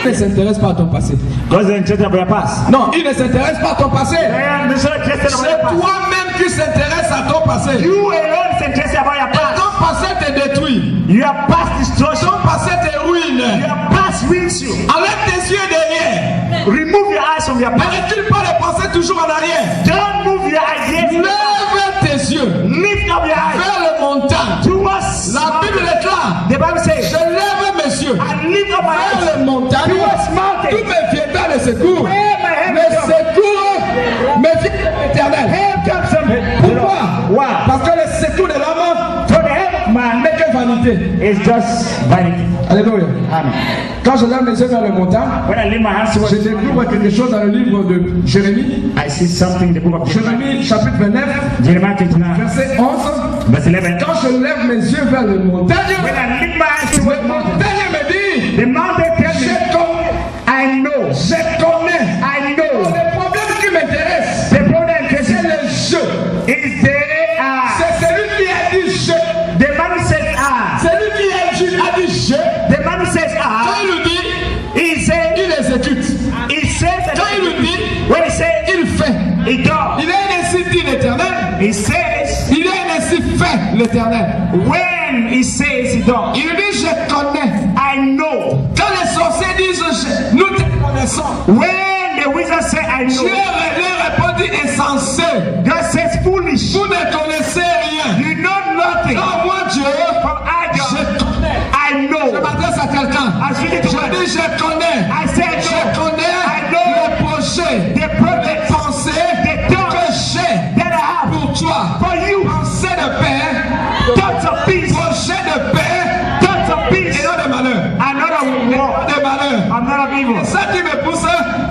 Il ne s'intéresse pas à ton passé. God's interested about your past. Non, il ne s'intéresse pas à ton passé. I'm not interested about C'est your past. toi-même qui s'intéresse à ton passé. You alone is interested about your past. Ton passé te détruit. Your past destroys you. Ton passé te ruine. Your past ruins you. Enlève tes yeux derrière. Remove your eyes from your Ne past. recule pas les pensées toujours en arrière. Don't move your ideas. Lève tes yeux Lift up your eyes vers le montagne. towards La Bible déclare, the Bible says, je lève mes yeux I lift up my eyes vers le montagne. towards Tout mountain. me viendra le secours. Where my help Le comes. secours me vient de l'éternel. Help comes from the Pourquoi? Why? Parce que le secours de l'homme For the help of man n'est que vanité. is just vanity. Alléluia. Amen. Quand je lève mes yeux vers le montagne, When I lift my hands towards je découvre quelque chose dans le livre de Jérémie. I see something in the book of Jeremiah. Jérémie chapitre 29, Jeremiah 29, verset 11. verse 11. Quand je lève mes yeux vers le montagne, When I lift my eyes le towards the mountain, montagne me dit, the mountain tells me, je connais, I know, je connais. I know. Le problème qui m'intéresse, The problem c'est is le jeu. C'est celui qui a dit je. the man who says Celui qui a dit je. the man who says Quand il le dit, he said, il exécute. he says that Quand il le dit, when he says il fait. he does. Il a ainsi dit l'éternel. He says Il a ainsi fait l'éternel. when he says he does. Il dit je connais. I know. Quand les sorciers disent nous te connaissons, When the wizard said I Dieu know, leur répondit insensé. God says foolish. Vous ne connaissez rien. You know nothing. Quand moi Dieu, From I je God, connais. I Je know. m'adresse à quelqu'un. I speak to Je one. dis je connais. I said Je connais I know les projets, the les projects pensées the que thoughts j'ai that I have pour toi. for you. Pensées de paix, Thoughts of peace. projets de paix Thoughts of et peace. non de malheur. I'm not of war. De malheur. I'm not of evil. C'est ça qui me pousse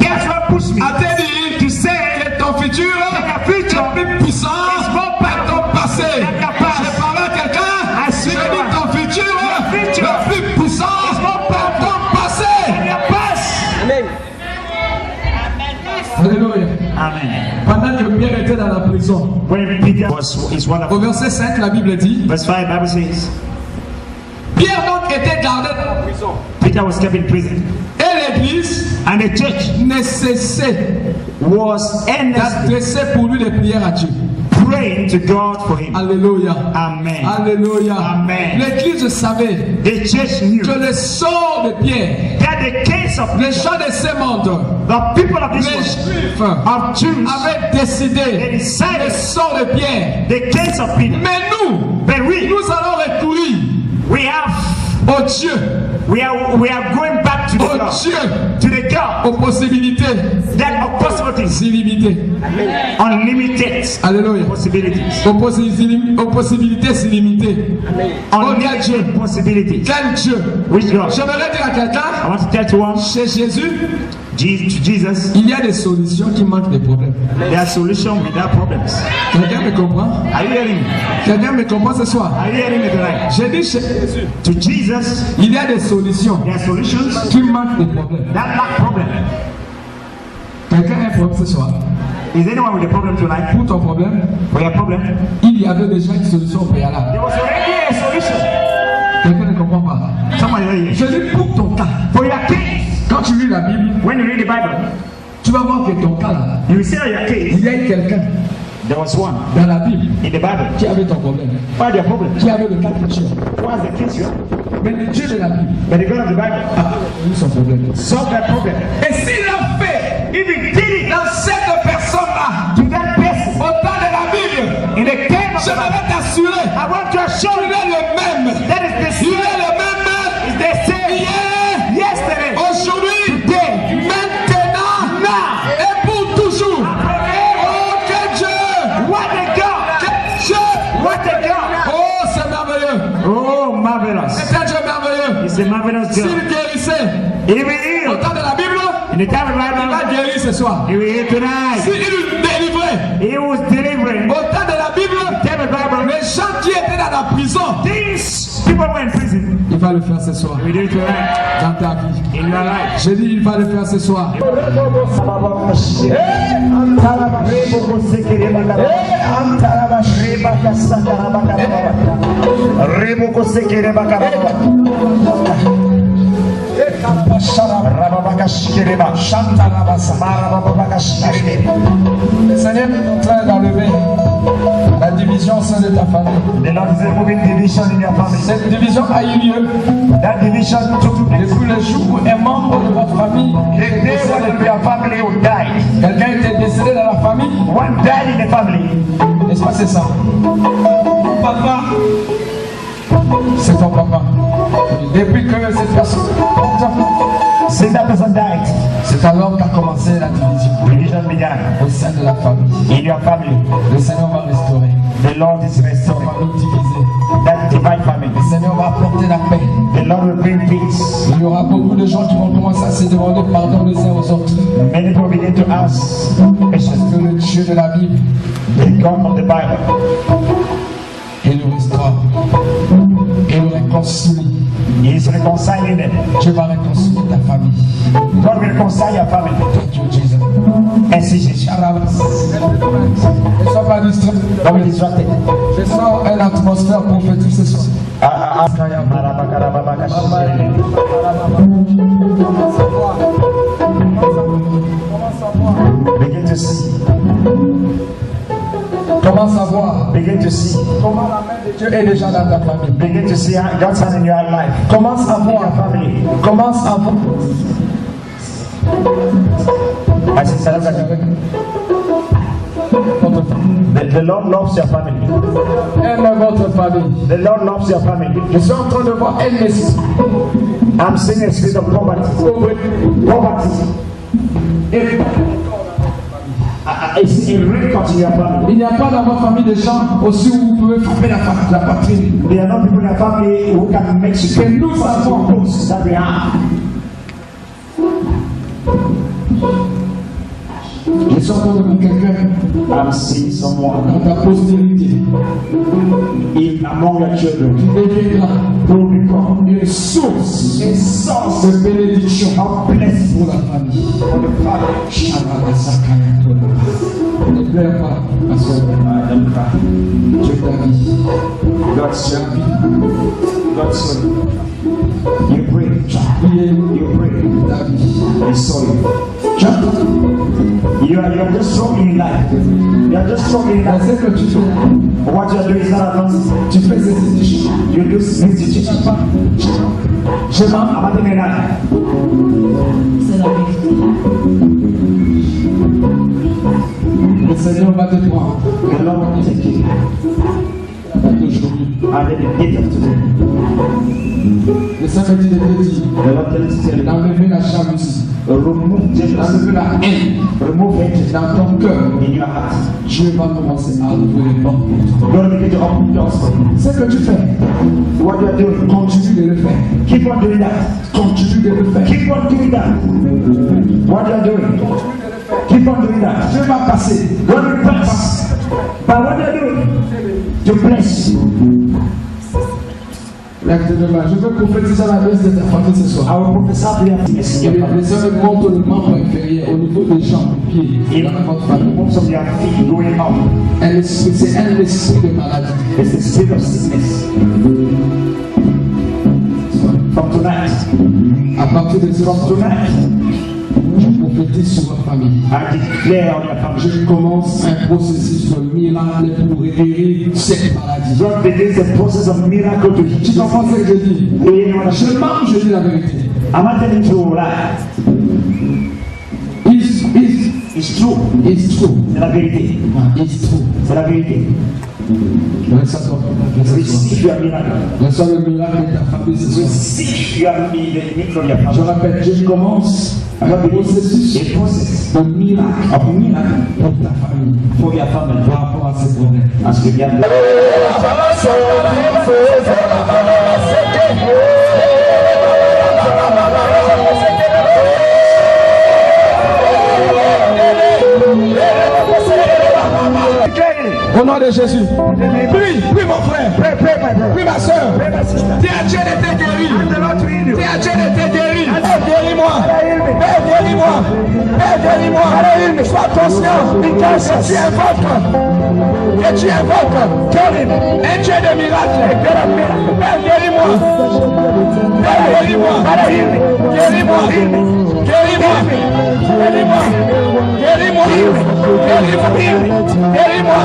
That's what pushed me à te dire to say que ton futur that your future est plus puissant que ton passé. Je parle à quelqu'un, je dis ton futur est plus puissant que ton passé. your past. Alléluia. Amen. Pendant que Pierre était dans la prison, When Peter is one au of verset 5, la Bible dit, verse 5, Bible says Pierre donc était gardé dans la prison. Peter was kept in prison, Et l'église and the church ne cessait was earnestly d'adresser pour lui des prières à Dieu. praying to God for him. Alléluia. Amen. Alléluia. Amen. L'église savait The church knew que le sort de Pierre, that the case of les gens de ce monde, the people of les this world, Juifs, of Jews, avaient décidé they le decided sort de Pierre. the case of Peter. Mais nous, But we allons recourir we have au Dieu, we are going back to the au God, Dieu, to the God aux possibilités that of possibilities, illimitées. unlimited Alléluia. possibilities, Aux possibilités illimitées. Oh, quel Dieu, unlimited possibilities. quel Dieu. Which God? J'aimerais dire à I quelqu'un, want to tell to one, chez Jésus, Jesus, il y a des solutions qui manquent des problèmes. there are solutions without problems. Quelqu'un me comprend? Are you hearing me? Quelqu'un me comprend ce soir? Are you hearing me tonight? J'ai dit chez Jésus, To Jesus, il y a des solutions there are solutions qui manquent des problèmes. that lack problem. Quelqu'un a un problème ce soir? Is anyone with a problem tonight? Pour ton problème, For your problem? il y avait déjà une solution préalable. There was already a solution. Quelqu'un ne comprend pas. Someone hear you. Je dis pour ton cas. For your case, Quand tu lis la Bible, when you read the Bible, tu vas voir que ton cas là, you will see that your case, il y a quelqu'un There was one dans la Bible in the Bible. qui avait ton problème, What their problem? qui avait le cas de Dieu. What's the case here? Mais le Dieu de la Bible But the God of the Bible a eu son problème. solved that problem. Et s'il a fait If he did it dans cette personne-là, to that person au temps de la Bible, in the kingdom of je the Bible, vais t'assurer, I want to assure il you est le même. that is the Il same. est le même Is the same. hier, Yesterday, aujourd'hui, today, maintenant, now, et pour toujours. forever. Oh, quel Dieu! What a God! Quel Dieu! What a God! Oh, c'est merveilleux! Oh, marvelous! C'est un Dieu merveilleux! It's a marvelous S'il God. guérissait He will au heal. temps de la Bible, In the time of il va Bible, guérir ce soir. he will heal tonight. S'il délivrait He was delivering. au temps de la Bible, Time of Bible, les gens qui étaient dans la prison, things people were in prison. il va le faire ce soir He will do it tonight dans ta vie. in your life. J'ai dit, il va le faire ce soir. Le Seigneur est en train d'enlever la division au sein de ta famille. The Lord is removing division in your family. Cette division a eu lieu That division took place. depuis le jour où un membre de votre famille The day when your family who died. quelqu'un était décédé dans la famille. One died in the family. N'est-ce pas, c'est ça? Papa, c'est ton papa. Depuis que cette personne Since that person died, c'est alors qu'a commencé la division division began au sein de la famille. in your family. Le Seigneur va restaurer The Lord is la restoring famille divisée. that divine family. Le Seigneur va apporter la paix. The Lord will bring peace. Il y aura beaucoup de gens qui vont commencer à se demander pardon les uns aux autres. Many people begin to ask Parce que le Dieu de la Bible, the God of the Bible. il le restaure. Il le réconcilie. He is reconciling them. Dieu va réconcilier ta famille. God will reconcile your family. Thank you, Jesus. Ainsi, Jésus. Ne sois pas distrait. Don't be distracted. Je sens une atmosphère prophétique ce soir. Begin to see. Commence à voir Begin to see. comment la main de Dieu est déjà dans ta famille. Begin to see God's hand in your life. Commence à In your voir. family. Commence à voir. I see celebration. Votre famille. The Lord loves your family. Aime votre famille. The Lord loves your family. Je suis en train de voir un esprit. I'm seeing a spirit of poverty. Poverty. Et It's a record in your family. il n'y a pas dans votre famille de gens aussi où vous pouvez frapper la poitrine. There are not people in your family who can make you Que nous avons. that we have. Je suis en train de voir quelqu'un I'm seeing someone dans ta postérité in among your children qui deviendra who will become une source a source de bénédiction of blessing pour la famille. for the family. Ne pleure pas, ma soeur. Don't cry. Dieu t'a vie. God's Tu as son. vie. God's son. You pray. Priez You pray. ta vie. He saw you. Tu as You are just struggling in life. You are just struggling in dans life. ce que tu fais. What you are doing is not advancing. Tu fais ces études. You do institution. Je m'en C'est la vérité. Le Seigneur va te prendre. The Lord will take you. Aujourd'hui. And then the gate of today. Le Seigneur dit de te dire The Lord tells you to tell you. d'enlever la jalousie, Remove jealousy. d'enlever la haine Remove hatred dans ton cœur. in your heart. Dieu va commencer à ouvrir les portes pour toi. God will begin to open doors for you. Ce que tu fais, What you are doing, continue de le faire. keep on doing that. Continue de le faire. Keep on doing that. What you are doing, keep on doing that. Dieu va passer. God will pass. But what you are doing, to bless you. L'acte de main. Je veux prophétiser à la baisse de ta famille ce I soir. will prophesy to your peace in Et your family. les hommes montent le membre inférieur au niveau des jambes, des pieds, In dans votre the famille. bones of your feet going up. Un esprit, c'est un esprit de maladie. It's the spirit of sickness. From tonight, À partir de ce from moment, tonight, je prophétise sur votre famille. Déclare la famille. Je commence un processus de miracle pour guérir cette maladie. God begins the process of miracle to heal. Tu comprends ce que je dis? Je mens, je dis la vérité. I'm not telling you a lie. It's true. It's true. C'est la vérité. It's true. C'est la vérité. Receive your miracle. Reçois le miracle de ta famille ce soir. Receive your miracle from your Je family. répète, je commence un processus de miracle pour ta famille, For your family. par rapport à ces problèmes. Parce que bien. Au nom de Jésus. Prie mon frère. Prie ma soeur. Dis à Dieu de te guérir. Dis à Dieu de te guérir. Guéris-moi. Guéris-moi. Guéris-moi. Sois conscient que tu invoques. Que tu invoques. Un Dieu de miracle. Guéris-moi. Guéris-moi. Guéris-moi. Guéris-moi. Guéris-moi. Guéris-moi.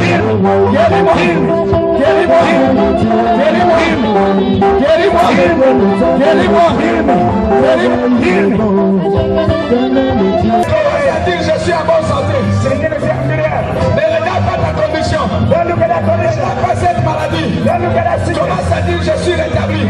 Guéris-moi. Je suis en bonne santé. Mais regarde pas ta condition. Regarde pas cette maladie. Commence à dire je suis rétabli.